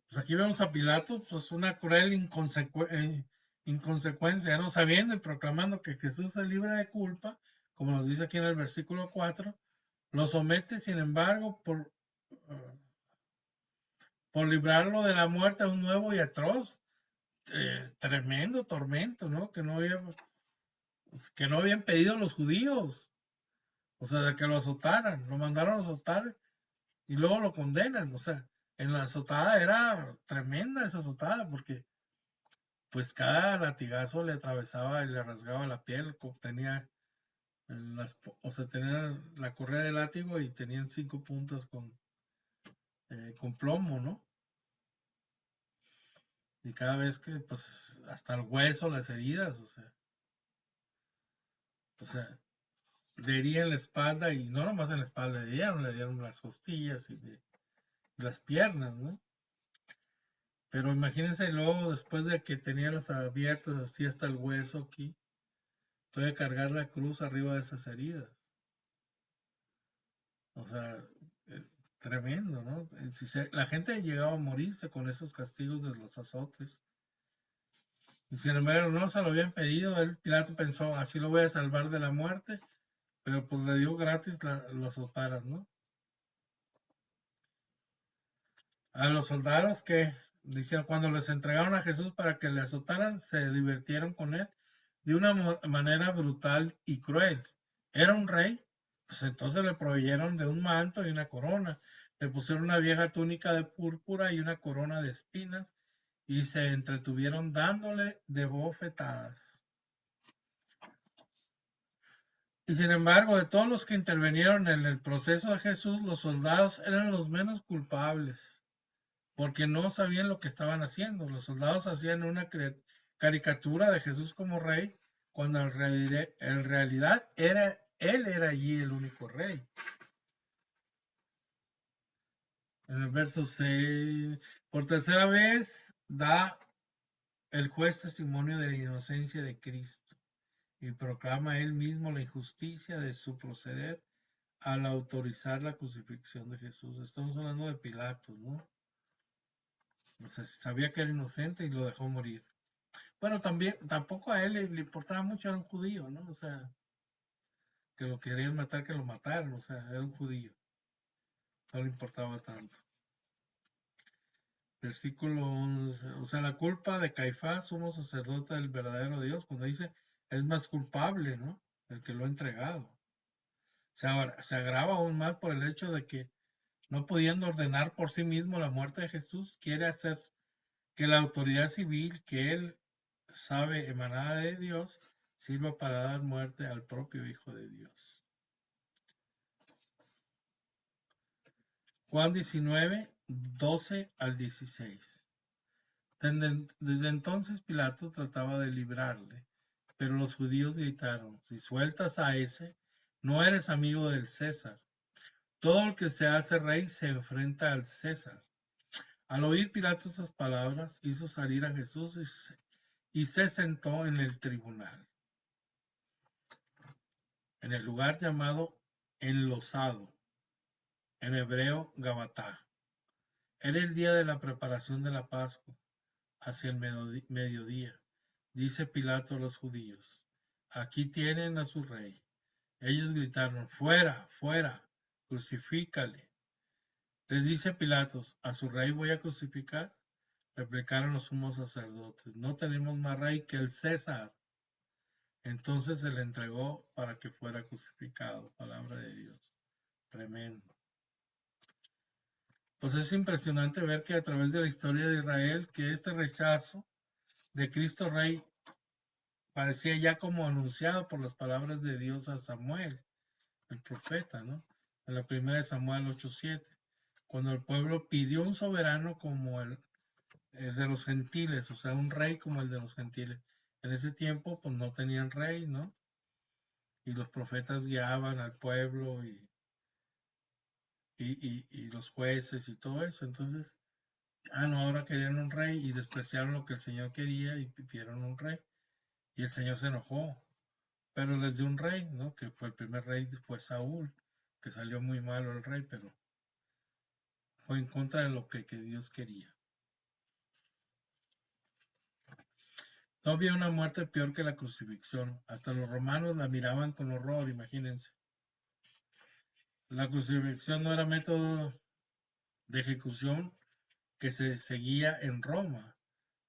Pues aquí vemos a Pilato, pues una cruel inconsecuencia, no sabiendo y proclamando que Jesús se libra de culpa, como nos dice aquí en el versículo 4, lo somete, sin embargo, por librarlo de la muerte a un nuevo y atroz, tremendo tormento, ¿no? Que no habían pedido los judíos, o sea, de que lo azotaran, lo mandaron a azotar y luego lo condenan, o sea, en la azotada era tremenda esa azotada, porque pues cada latigazo le atravesaba y le rasgaba la piel, tenía tenía la correa de látigo y tenían 5 puntas con plomo, ¿no? Y cada vez que, pues, hasta el hueso, las heridas, le herían la espalda y no nomás en la espalda, le dieron las costillas y las piernas, ¿no? Pero imagínense luego, después de que tenía las abiertas así hasta el hueso aquí, todavía cargar la cruz arriba de esas heridas. O sea, tremendo, ¿no? La gente llegaba a morirse con esos castigos de los azotes. Y sin embargo, no se lo habían pedido. Pilato pensó: así lo voy a salvar de la muerte, pero pues le dio gratis los azotaras, ¿no? A los soldados que dijeron, cuando les entregaron a Jesús para que le azotaran, se divirtieron con él de una manera brutal y cruel. Era un rey, pues entonces le proveyeron de un manto y una corona. Le pusieron una vieja túnica de púrpura y una corona de espinas y se entretuvieron dándole de bofetadas. Y sin embargo, de todos los que intervinieron en el proceso de Jesús, los soldados eran los menos culpables, porque no sabían lo que estaban haciendo. Los soldados hacían una caricatura de Jesús como rey, cuando en realidad él era allí el único rey. En el verso 6, por tercera vez da el juez testimonio de la inocencia de Cristo y proclama él mismo la injusticia de su proceder al autorizar la crucifixión de Jesús. Estamos hablando de Pilatos, ¿no? O sea, sabía que era inocente y lo dejó morir. Bueno, también, tampoco a él le importaba mucho, era un judío, ¿no? O sea, que lo querían matar, que lo mataron, o sea, era un judío. No le importaba tanto. Versículo 11, o sea, la culpa de Caifás, sumo sacerdote del verdadero Dios, cuando dice, es más culpable, ¿no? El que lo ha entregado. Se agrava aún más por el hecho de que, no pudiendo ordenar por sí mismo la muerte de Jesús, quiere hacer que la autoridad civil que él sabe emanada de Dios sirva para dar muerte al propio Hijo de Dios. Juan 19, 12 al 16. Desde entonces Pilato trataba de librarle, pero los judíos gritaron, si sueltas a ese, no eres amigo del César. Todo el que se hace rey se enfrenta al César. Al oír Pilato esas palabras, hizo salir a Jesús y se sentó en el tribunal, en el lugar llamado Enlosado, en hebreo Gabatá. Era el día de la preparación de la Pascua, hacia el mediodía. Dice Pilato a los judíos, aquí tienen a su rey. Ellos gritaron, fuera, fuera, crucifícale. Les dice Pilatos, ¿a su rey voy a crucificar? Replicaron los sumos sacerdotes, no tenemos más rey que el César. Entonces se le entregó para que fuera crucificado. Palabra de Dios. Tremendo. Pues es impresionante ver que a través de la historia de Israel, que este rechazo de Cristo Rey parecía ya como anunciado por las palabras de Dios a Samuel, el profeta, ¿no? En la primera de Samuel 8:7, cuando el pueblo pidió un soberano como el de los gentiles, o sea, un rey como el de los gentiles. En ese tiempo, pues no tenían rey, ¿no? Y los profetas guiaban al pueblo y los jueces y todo eso. Entonces, no, ahora querían un rey y despreciaron lo que el Señor quería y pidieron un rey. Y el Señor se enojó, pero les dio un rey, ¿no? Que fue el primer rey, fue Saúl, que salió muy malo el rey, pero fue en contra de lo que Dios quería. No había una muerte peor que la crucifixión. Hasta los romanos la miraban con horror, imagínense. La crucifixión no era método de ejecución que se seguía en Roma,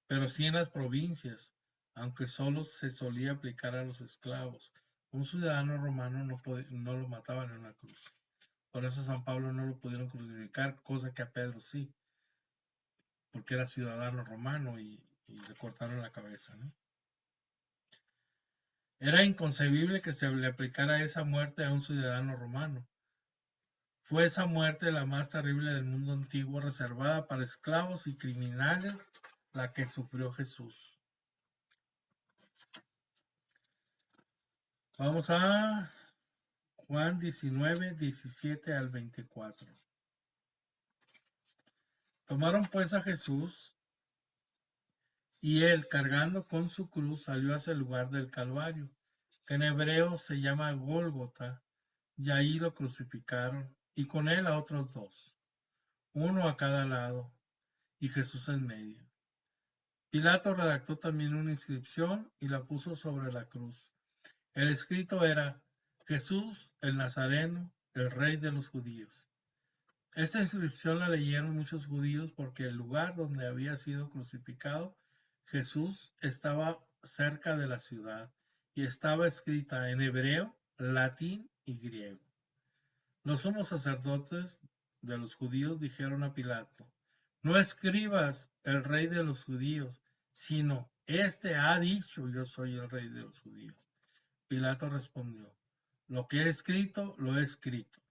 pero sí en las provincias, aunque solo se solía aplicar a los esclavos. Un ciudadano romano no lo mataban en una cruz. Por eso a San Pablo no lo pudieron crucificar, cosa que a Pedro sí, porque era ciudadano romano y le cortaron la cabeza, ¿no? Era inconcebible que se le aplicara esa muerte a un ciudadano romano. Fue esa muerte la más terrible del mundo antiguo, reservada para esclavos y criminales, la que sufrió Jesús. Vamos a Juan 19, 17 al 24. Tomaron pues a Jesús y él, cargando con su cruz, salió hacia el lugar del Calvario, que en hebreo se llama Gólgota, y ahí lo crucificaron, y con él a otros dos, uno a cada lado, y Jesús en medio. Pilato redactó también una inscripción y la puso sobre la cruz. El escrito era, Jesús el Nazareno, el Rey de los Judíos. Esta inscripción la leyeron muchos judíos porque el lugar donde había sido crucificado Jesús estaba cerca de la ciudad y estaba escrita en hebreo, latín y griego. Los sumos sacerdotes de los judíos dijeron a Pilato, no escribas el rey de los judíos, sino este ha dicho yo soy el rey de los judíos. Pilato respondió, lo que he escrito, lo he escrito.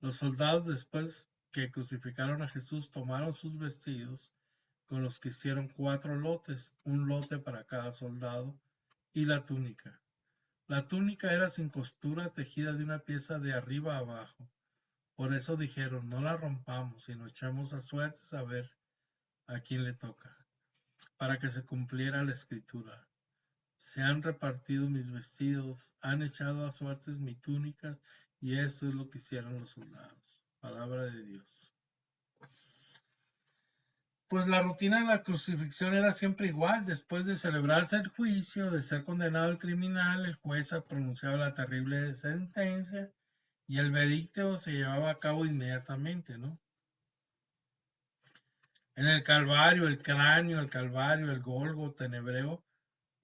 Los soldados, después que crucificaron a Jesús, tomaron sus vestidos, con los que hicieron 4 lotes, un lote para cada soldado, y la túnica. La túnica era sin costura, tejida de una pieza de arriba a abajo. Por eso dijeron, no la rompamos, sino echamos a suertes a ver a quién le toca, para que se cumpliera la escritura. Se han repartido mis vestidos, han echado a suertes mi túnica, y eso es lo que hicieron los soldados. Palabra de Dios. Pues la rutina de la crucifixión era siempre igual. Después de celebrarse el juicio, de ser condenado el criminal, el juez pronunciaba la terrible sentencia y el veredicto se llevaba a cabo inmediatamente, ¿no? En el Calvario, el cráneo, el Calvario, el Gólgota en hebreo,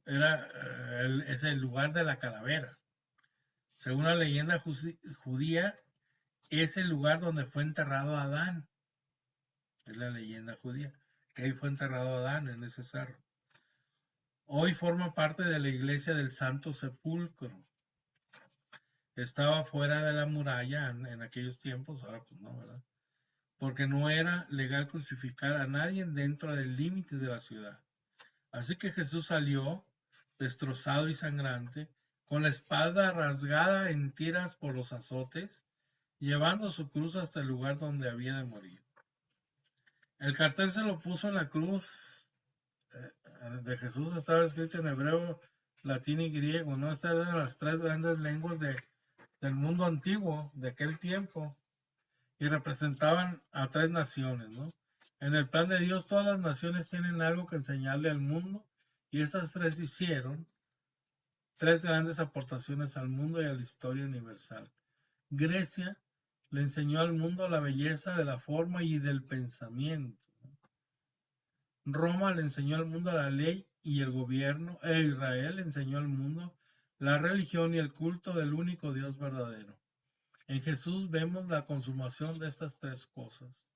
es el lugar de la calavera. Según la leyenda judía, es el lugar donde fue enterrado Adán. Es la leyenda judía, que ahí fue enterrado Adán en ese cerro. Hoy forma parte de la iglesia del Santo Sepulcro. Estaba fuera de la muralla en aquellos tiempos, ahora pues no, ¿verdad? Porque no era legal crucificar a nadie dentro del límite de la ciudad. Así que Jesús salió, destrozado y sangrante, con la espalda rasgada en tiras por los azotes, llevando su cruz hasta el lugar donde había de morir. El cartel se lo puso en la cruz de Jesús, estaba escrito en hebreo, latín y griego, ¿no? Estas eran las tres grandes lenguas del mundo antiguo, de aquel tiempo, y representaban a tres naciones, ¿no? En el plan de Dios, todas las naciones tienen algo que enseñarle al mundo, y estas tres hicieron tres grandes aportaciones al mundo y a la historia universal. Grecia le enseñó al mundo la belleza de la forma y del pensamiento. Roma le enseñó al mundo la ley y el gobierno, e Israel le enseñó al mundo la religión y el culto del único Dios verdadero. En Jesús vemos la consumación de estas tres cosas.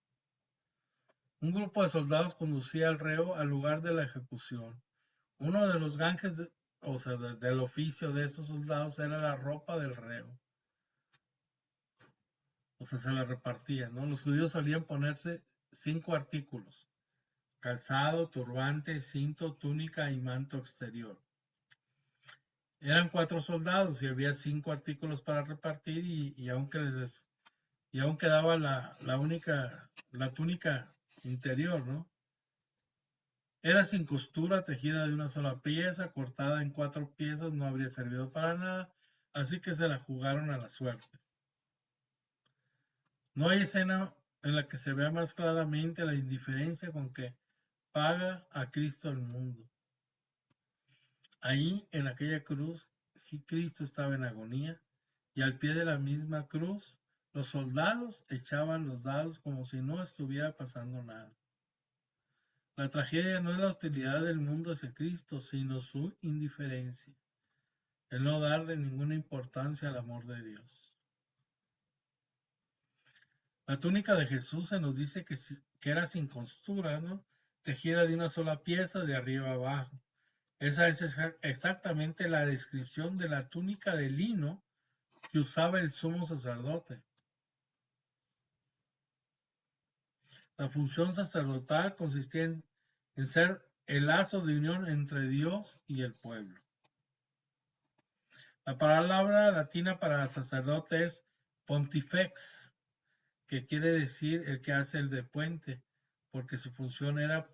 Un grupo de soldados conducía al reo al lugar de la ejecución. Uno de los ganjes, del oficio de estos soldados era la ropa del reo. Se la repartían, ¿no? Los judíos solían ponerse 5 artículos: calzado, turbante, cinto, túnica y manto exterior. Eran 4 soldados y había 5 artículos para repartir y aún quedaba la túnica interior, ¿no? Era sin costura, tejida de una sola pieza, cortada en 4 piezas, no habría servido para nada, así que se la jugaron a la suerte. No hay escena en la que se vea más claramente la indiferencia con que paga a Cristo el mundo. Ahí, en aquella cruz, Cristo estaba en agonía, y al pie de la misma cruz, los soldados echaban los dados como si no estuviera pasando nada. La tragedia no es la hostilidad del mundo hacia Cristo, sino su indiferencia, el no darle ninguna importancia al amor de Dios. La túnica de Jesús se nos dice que era sin costura, ¿no? Tejida de una sola pieza de arriba a abajo. Esa es exactamente la descripción de la túnica de lino que usaba el sumo sacerdote. La función sacerdotal consistía en ser el lazo de unión entre Dios y el pueblo. La palabra latina para sacerdote es pontifex, que quiere decir el que hace el de puente, porque su función era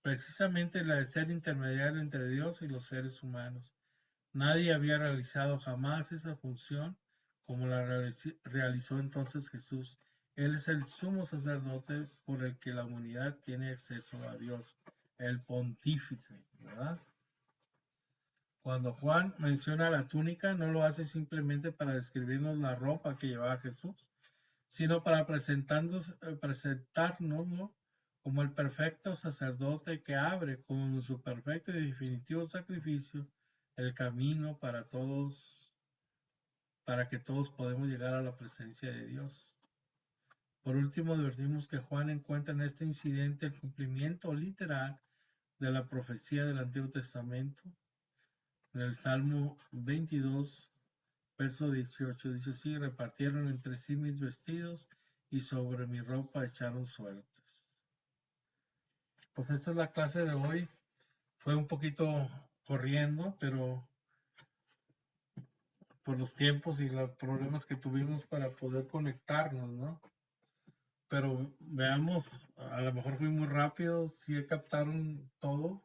precisamente la de ser intermediario entre Dios y los seres humanos. Nadie había realizado jamás esa función como la realizó entonces Jesús. Él es el sumo sacerdote por el que la humanidad tiene acceso a Dios, el pontífice, ¿verdad? Cuando Juan menciona la túnica, no lo hace simplemente para describirnos la ropa que llevaba Jesús, sino para presentárnoslo como el perfecto sacerdote que abre con su perfecto y definitivo sacrificio el camino para que todos podamos llegar a la presencia de Dios. Por último, advertimos que Juan encuentra en este incidente el cumplimiento literal de la profecía del Antiguo Testamento. En el Salmo 22, verso 18, dice así: repartieron entre sí mis vestidos y sobre mi ropa echaron suertes. Pues esta es la clase de hoy. Fue un poquito corriendo, pero por los tiempos y los problemas que tuvimos para poder conectarnos, ¿no? Pero veamos, a lo mejor fui muy rápido, si captaron todo,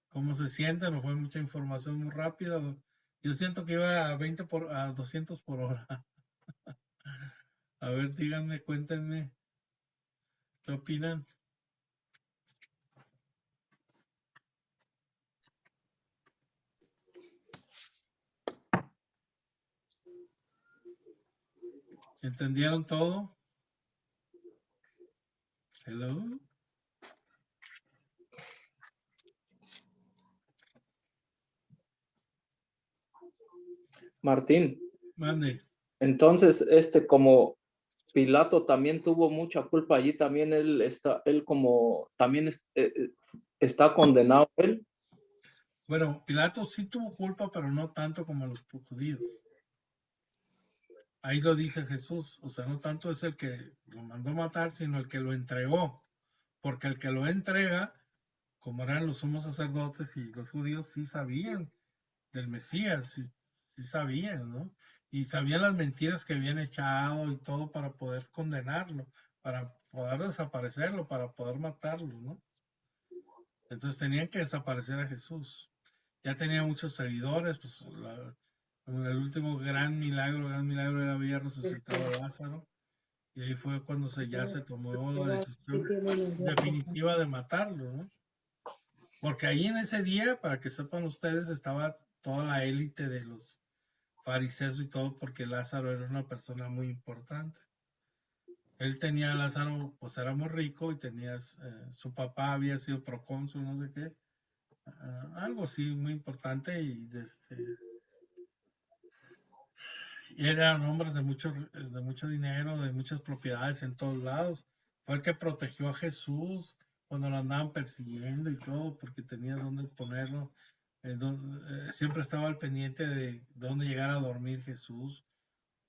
cómo se sienten, o fue mucha información muy rápida. Yo siento que iba a 200 por hora. A ver, díganme, cuéntenme, ¿qué opinan? ¿Entendieron todo? Hello. Martín, Mande. entonces, como Pilato también tuvo mucha culpa allí, también él como, también está condenado él. Bueno, Pilato sí tuvo culpa, pero no tanto como los judíos. Ahí lo dice Jesús, o sea, no tanto es el que lo mandó matar, sino el que lo entregó, porque el que lo entrega, como eran los sumos sacerdotes y los judíos, sí sabían del Mesías, sí, sí sabían, ¿no? Y sabían las mentiras que habían echado y todo para poder condenarlo, para poder desaparecerlo, para poder matarlo, ¿no? Entonces tenían que desaparecer a Jesús. Ya tenía muchos seguidores, pues el último gran milagro era había resucitado a Lázaro, y ahí fue cuando ya se tomó la decisión definitiva de matarlo, ¿no? Porque ahí en ese día, para que sepan ustedes, estaba toda la élite de los fariseos y todo, porque Lázaro era una persona muy importante. Él tenía, Lázaro, pues era muy rico y tenía, su papá había sido procónsul, no sé qué, algo así muy importante, y eran hombres de mucho dinero, de muchas propiedades en todos lados. Fue el que protegió a Jesús cuando lo andaban persiguiendo y todo, porque tenía dónde ponerlo. Siempre estaba al pendiente de dónde llegar a dormir Jesús.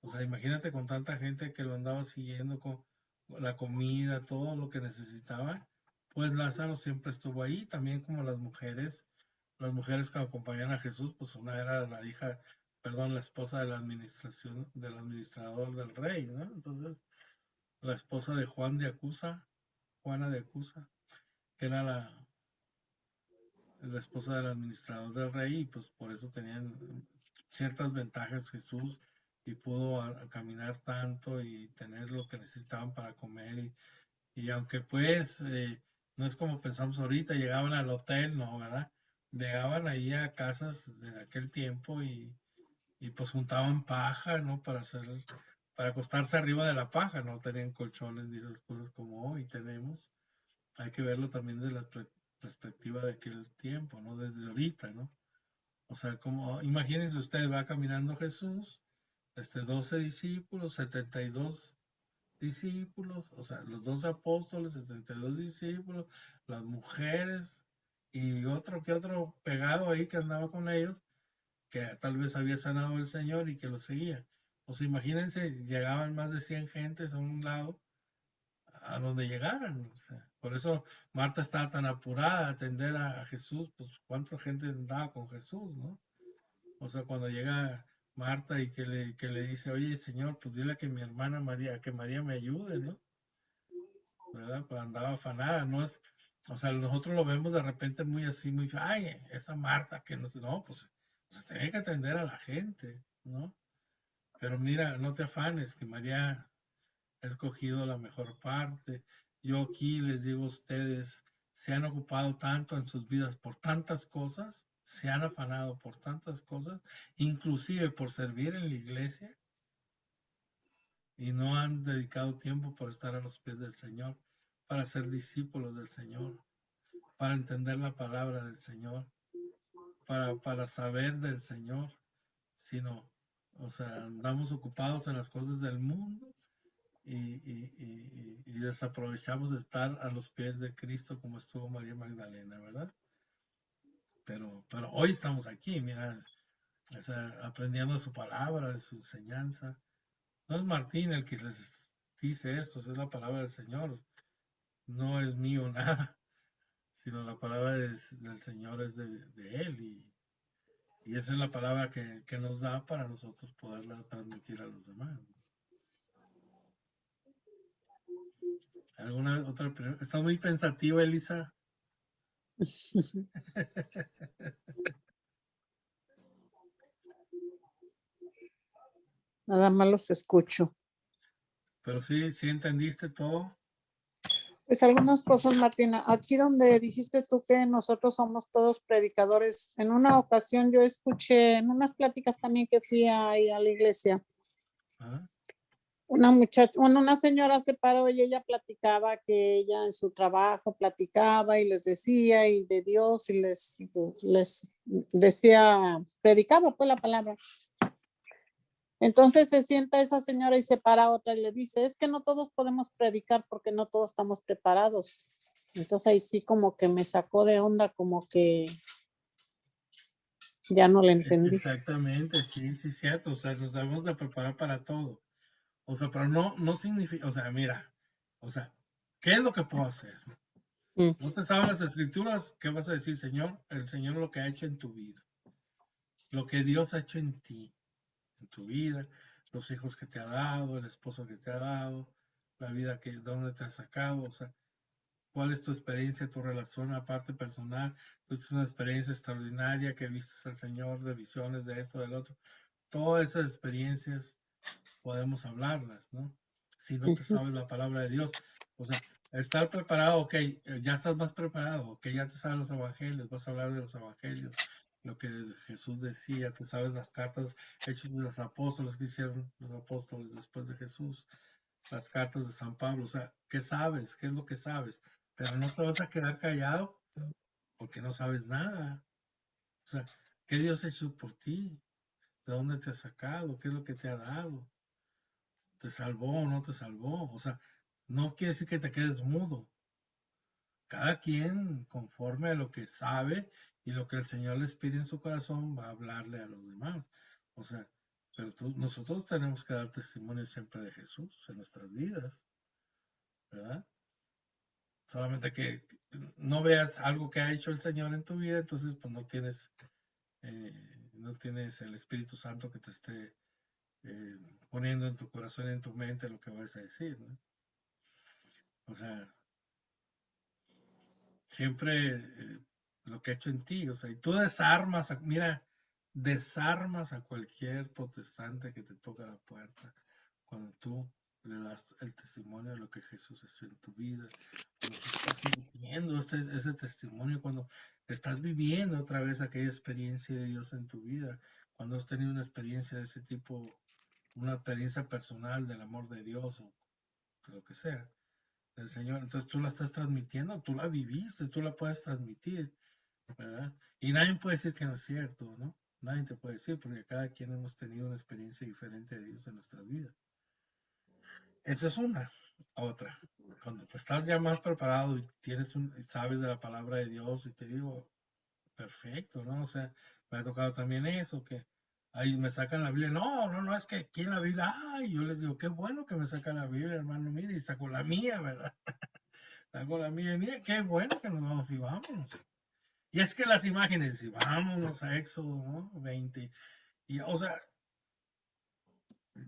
O sea, imagínate con tanta gente que lo andaba siguiendo con la comida, todo lo que necesitaba. Pues Lázaro siempre estuvo ahí, también como las mujeres que acompañan a Jesús, pues una era la hija, perdón, la esposa de la administración, del administrador del rey, ¿no? Entonces, la esposa de Juana de Acusa, que era la esposa del administrador del rey, y pues por eso tenían ciertas ventajas Jesús, y pudo caminar tanto y tener lo que necesitaban para comer, y aunque pues no es como pensamos ahorita, llegaban al hotel, no, ¿verdad? Llegaban ahí a casas de aquel tiempo, y pues juntaban paja, ¿no? Para acostarse arriba de la paja, no tenían colchones ni esas cosas como hoy tenemos. Hay que verlo también de la perspectiva de aquel tiempo, ¿no? Desde ahorita, ¿no? O sea, como, imagínense ustedes, va caminando Jesús, 12 discípulos, 72 discípulos, o sea, los 12 apóstoles, 72 discípulos, las mujeres, y otro que otro pegado ahí que andaba con ellos, que tal vez había sanado el Señor y que lo seguía. O sea, imagínense, llegaban más de 100 gentes a un lado, a donde llegaran. O sea, por eso Marta estaba tan apurada a atender a Jesús, pues cuánta gente andaba con Jesús, ¿no? O sea, cuando llega Marta y que le dice, oye, Señor, pues dile que mi hermana María, que María me ayude, ¿no? ¿Verdad? Pues andaba afanada, no es, o sea, nosotros lo vemos de repente muy así, muy, ay, esta Marta, que no sé, no, pues tenía que atender a la gente, ¿no? Pero mira, no te afanes, que María ha escogido la mejor parte. Yo aquí les digo a ustedes, se han ocupado tanto en sus vidas por tantas cosas, se han afanado por tantas cosas, inclusive por servir en la iglesia, y no han dedicado tiempo por estar a los pies del Señor, para ser discípulos del Señor, para entender la palabra del Señor, para saber del Señor, sino, o sea, andamos ocupados en las cosas del mundo, y desaprovechamos de estar a los pies de Cristo como estuvo María Magdalena, ¿verdad? Pero hoy estamos aquí, mira, o sea, aprendiendo su palabra, de su enseñanza. No es Martín el que les dice esto, es la palabra del Señor. No es mío nada, sino la palabra del Señor es de Él. Y esa es la palabra que nos da para nosotros poderla transmitir a los demás. ¿Alguna otra pregunta? ¿Estás muy pensativa, Elisa? Nada más los escucho. Pero sí entendiste todo. Pues algunas cosas, Martina, aquí donde dijiste tú que nosotros somos todos predicadores, en una ocasión yo escuché en unas pláticas también que fui ahí a la iglesia, ¿Ah? una muchacha, bueno, una señora se paró y ella platicaba que ella en su trabajo platicaba y les decía y de Dios y les decía, predicaba pues la palabra. Entonces se sienta esa señora y se para otra y le dice, es que no todos podemos predicar porque no todos estamos preparados. Entonces ahí sí como que me sacó de onda, como que ya no le entendí. Exactamente, sí, cierto. O sea, nos debemos de preparar para todo. O sea, pero no significa, o sea, mira, o sea, ¿qué es lo que puedo hacer? Mm. ¿No te sabes las escrituras? ¿Qué vas a decir, Señor? El Señor lo que ha hecho en tu vida. Lo que Dios ha hecho en ti, en tu vida, los hijos que te ha dado, el esposo que te ha dado, la vida que, donde te ha sacado, o sea, cuál es tu experiencia, tu relación aparte personal, es una experiencia extraordinaria que viste al Señor de visiones de esto, del otro. Todas esas experiencias podemos hablarlas, ¿no? Si no te sabes la palabra de Dios. O sea, estar preparado, ok, ya estás más preparado, ok, ya te sabes los evangelios, vas a hablar de los evangelios, lo que Jesús decía, te sabes las cartas hechas de los apóstoles que hicieron los apóstoles después de Jesús, las cartas de San Pablo, o sea, ¿qué sabes? ¿Qué es lo que sabes? Pero no te vas a quedar callado porque no sabes nada. O sea, ¿qué Dios ha hecho por ti? ¿De dónde te ha sacado? ¿Qué es lo que te ha dado? ¿Te salvó o no te salvó? O sea, no quiere decir que te quedes mudo. Cada quien, conforme a lo que sabe y lo que el Señor les pide en su corazón, va a hablarle a los demás. O sea, pero nosotros tenemos que dar testimonio siempre de Jesús en nuestras vidas, ¿verdad? Solamente que no veas algo que ha hecho el Señor en tu vida, entonces pues no tienes el Espíritu Santo que te esté poniendo en tu corazón y en tu mente lo que vas a decir, ¿no? O sea, siempre lo que ha hecho en ti, o sea, y tú desarmas a cualquier protestante que te toca la puerta cuando tú le das el testimonio de lo que Jesús ha hecho en tu vida, cuando tú estás viviendo ese testimonio, cuando estás viviendo otra vez aquella experiencia de Dios en tu vida, cuando has tenido una experiencia de ese tipo, una experiencia personal del amor de Dios o de lo que sea del Señor. Entonces tú la estás transmitiendo, tú la viviste, tú la puedes transmitir, ¿verdad? Y nadie puede decir que no es cierto, ¿no? Nadie te puede decir, porque cada quien hemos tenido una experiencia diferente de Dios en nuestras vidas. Eso es una. Otra. Cuando te estás ya más preparado y sabes de la palabra de Dios y te digo, perfecto, ¿no? O sea, me ha tocado también eso, que ahí me sacan la Biblia. No, es que aquí en la Biblia, ay, yo les digo, qué bueno que me sacan la Biblia, hermano, mire, y saco la mía, ¿verdad? Saco la mía, y mire, qué bueno que nos vamos y vámonos. Y es que las imágenes, y vámonos a Éxodo, ¿no? 20. Y, o sea,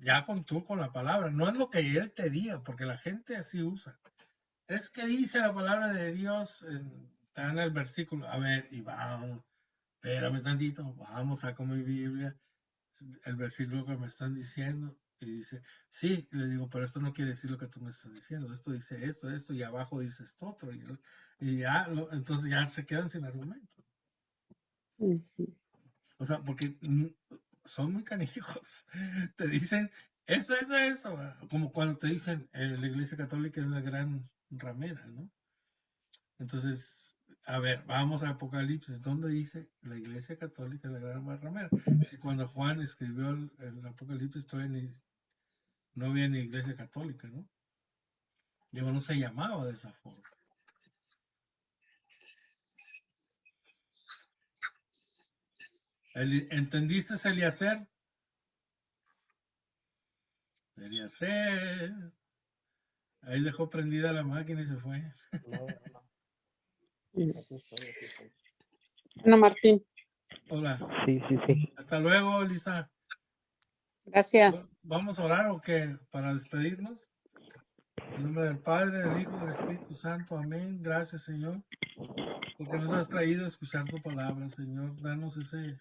ya con la palabra, no es lo que él te diga, porque la gente así usa. Es que dice la palabra de Dios, está en el versículo, a ver, y vamos, espérame tantito, vamos a mi Biblia, el versículo que me están diciendo, y dice, sí, le digo, pero esto no quiere decir lo que tú me estás diciendo, esto dice esto, y abajo dice esto otro, y ya, entonces ya se quedan sin argumento. O sea, porque son muy canijos. Te dicen esto, como cuando te dicen la Iglesia Católica es la gran ramera, ¿no? Entonces, a ver, vamos a Apocalipsis. ¿Dónde dice la Iglesia Católica es la gran ramera? Si cuando Juan escribió el Apocalipsis no había ni Iglesia Católica, ¿no? Digo, no se llamaba de esa forma. ¿Entendiste, Eliezer? Eliezer. Ahí dejó prendida la máquina y se fue. Bueno, Martín, Hola. Sí. Hasta luego, Elisa. Gracias. ¿Vamos a orar o qué? Para despedirnos. En nombre del Padre, del Hijo, del Espíritu Santo. Amén. Gracias, Señor. Porque nos has traído a escuchar tu palabra, Señor. Danos esos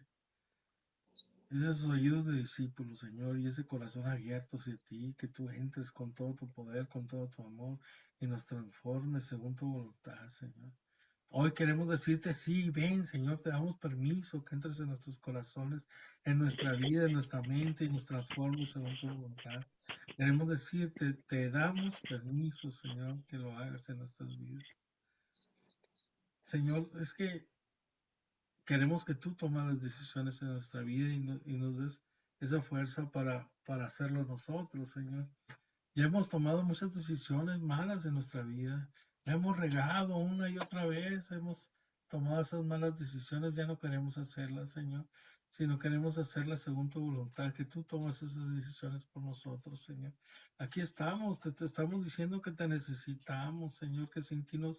oídos de discípulos, Señor, y ese corazón abierto hacia ti, que tú entres con todo tu poder, con todo tu amor, y nos transformes según tu voluntad, Señor. Hoy queremos decirte, sí, ven, Señor, te damos permiso que entres en nuestros corazones, en nuestra vida, en nuestra mente, y nos transformes según tu voluntad. Queremos decirte, te damos permiso, Señor, que lo hagas en nuestras vidas. Señor, es que queremos que tú tomes las decisiones en nuestra vida y nos des esa fuerza para hacerlo nosotros, Señor. Ya hemos tomado muchas decisiones malas en nuestra vida. La hemos regado una y otra vez. Hemos tomado esas malas decisiones. Ya no queremos hacerlas, Señor, sino queremos hacerlas según tu voluntad. Que tú tomas esas decisiones por nosotros, Señor. Aquí estamos. Te estamos diciendo que te necesitamos, Señor, que sin ti no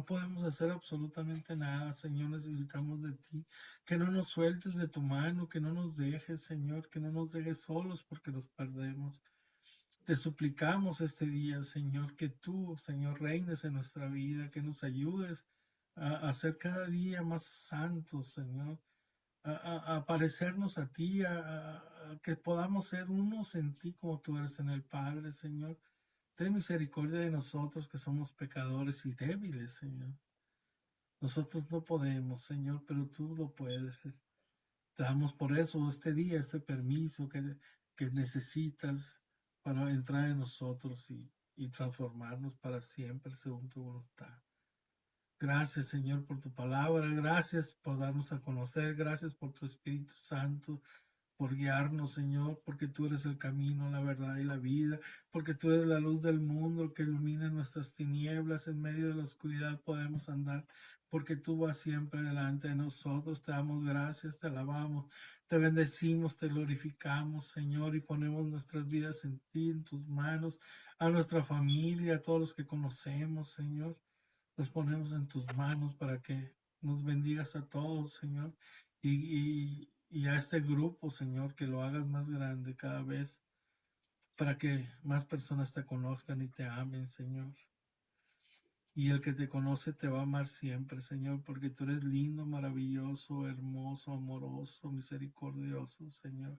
podemos hacer absolutamente nada, Señor. Necesitamos de ti. Que no nos sueltes de tu mano, que no nos dejes, Señor, que no nos dejes solos porque nos perdemos. Te suplicamos este día, Señor, que tú, Señor, reines en nuestra vida, que nos ayudes a ser cada día más santos, Señor, a parecernos a ti, a que podamos ser unos en ti como tú eres en el Padre, Señor. Ten misericordia de nosotros que somos pecadores y débiles, Señor. Nosotros no podemos, Señor, pero tú lo puedes. Te damos por eso este día, este permiso que necesitas para entrar en nosotros y transformarnos para siempre según tu voluntad. Gracias, Señor, por tu palabra. Gracias por darnos a conocer. Gracias por tu Espíritu Santo, por guiarnos, Señor, porque tú eres el camino, la verdad y la vida, porque tú eres la luz del mundo que ilumina nuestras tinieblas. En medio de la oscuridad podemos andar, porque tú vas siempre delante de nosotros. Te damos gracias, te alabamos, te bendecimos, te glorificamos, Señor, y ponemos nuestras vidas en ti, en tus manos, a nuestra familia, a todos los que conocemos, Señor. Los ponemos en tus manos para que nos bendigas a todos, Señor, y a este grupo, Señor, que lo hagas más grande cada vez, para que más personas te conozcan y te amen, Señor. Y el que te conoce te va a amar siempre, Señor, porque tú eres lindo, maravilloso, hermoso, amoroso, misericordioso, Señor.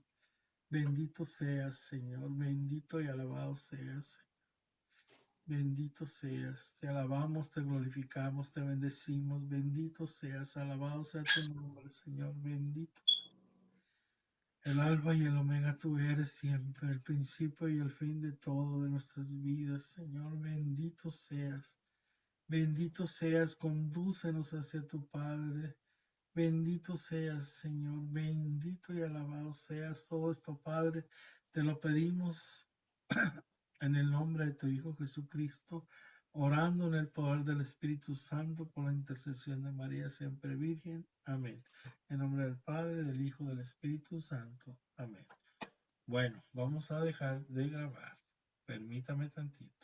Bendito seas, Señor, bendito y alabado seas. Bendito seas, te alabamos, te glorificamos, te bendecimos, bendito seas, alabado sea tu nombre, Señor, bendito seas. El alfa y el omega tú eres siempre, el principio y el fin de todo de nuestras vidas, Señor, bendito seas, condúcenos hacia tu Padre, bendito seas, Señor, bendito y alabado seas. Todo esto, Padre, te lo pedimos en el nombre de tu Hijo Jesucristo, orando en el poder del Espíritu Santo por la intercesión de María siempre Virgen. Amén. En nombre del Padre, del Hijo, del Espíritu Santo. Amén. Bueno, vamos a dejar de grabar. Permítame tantito.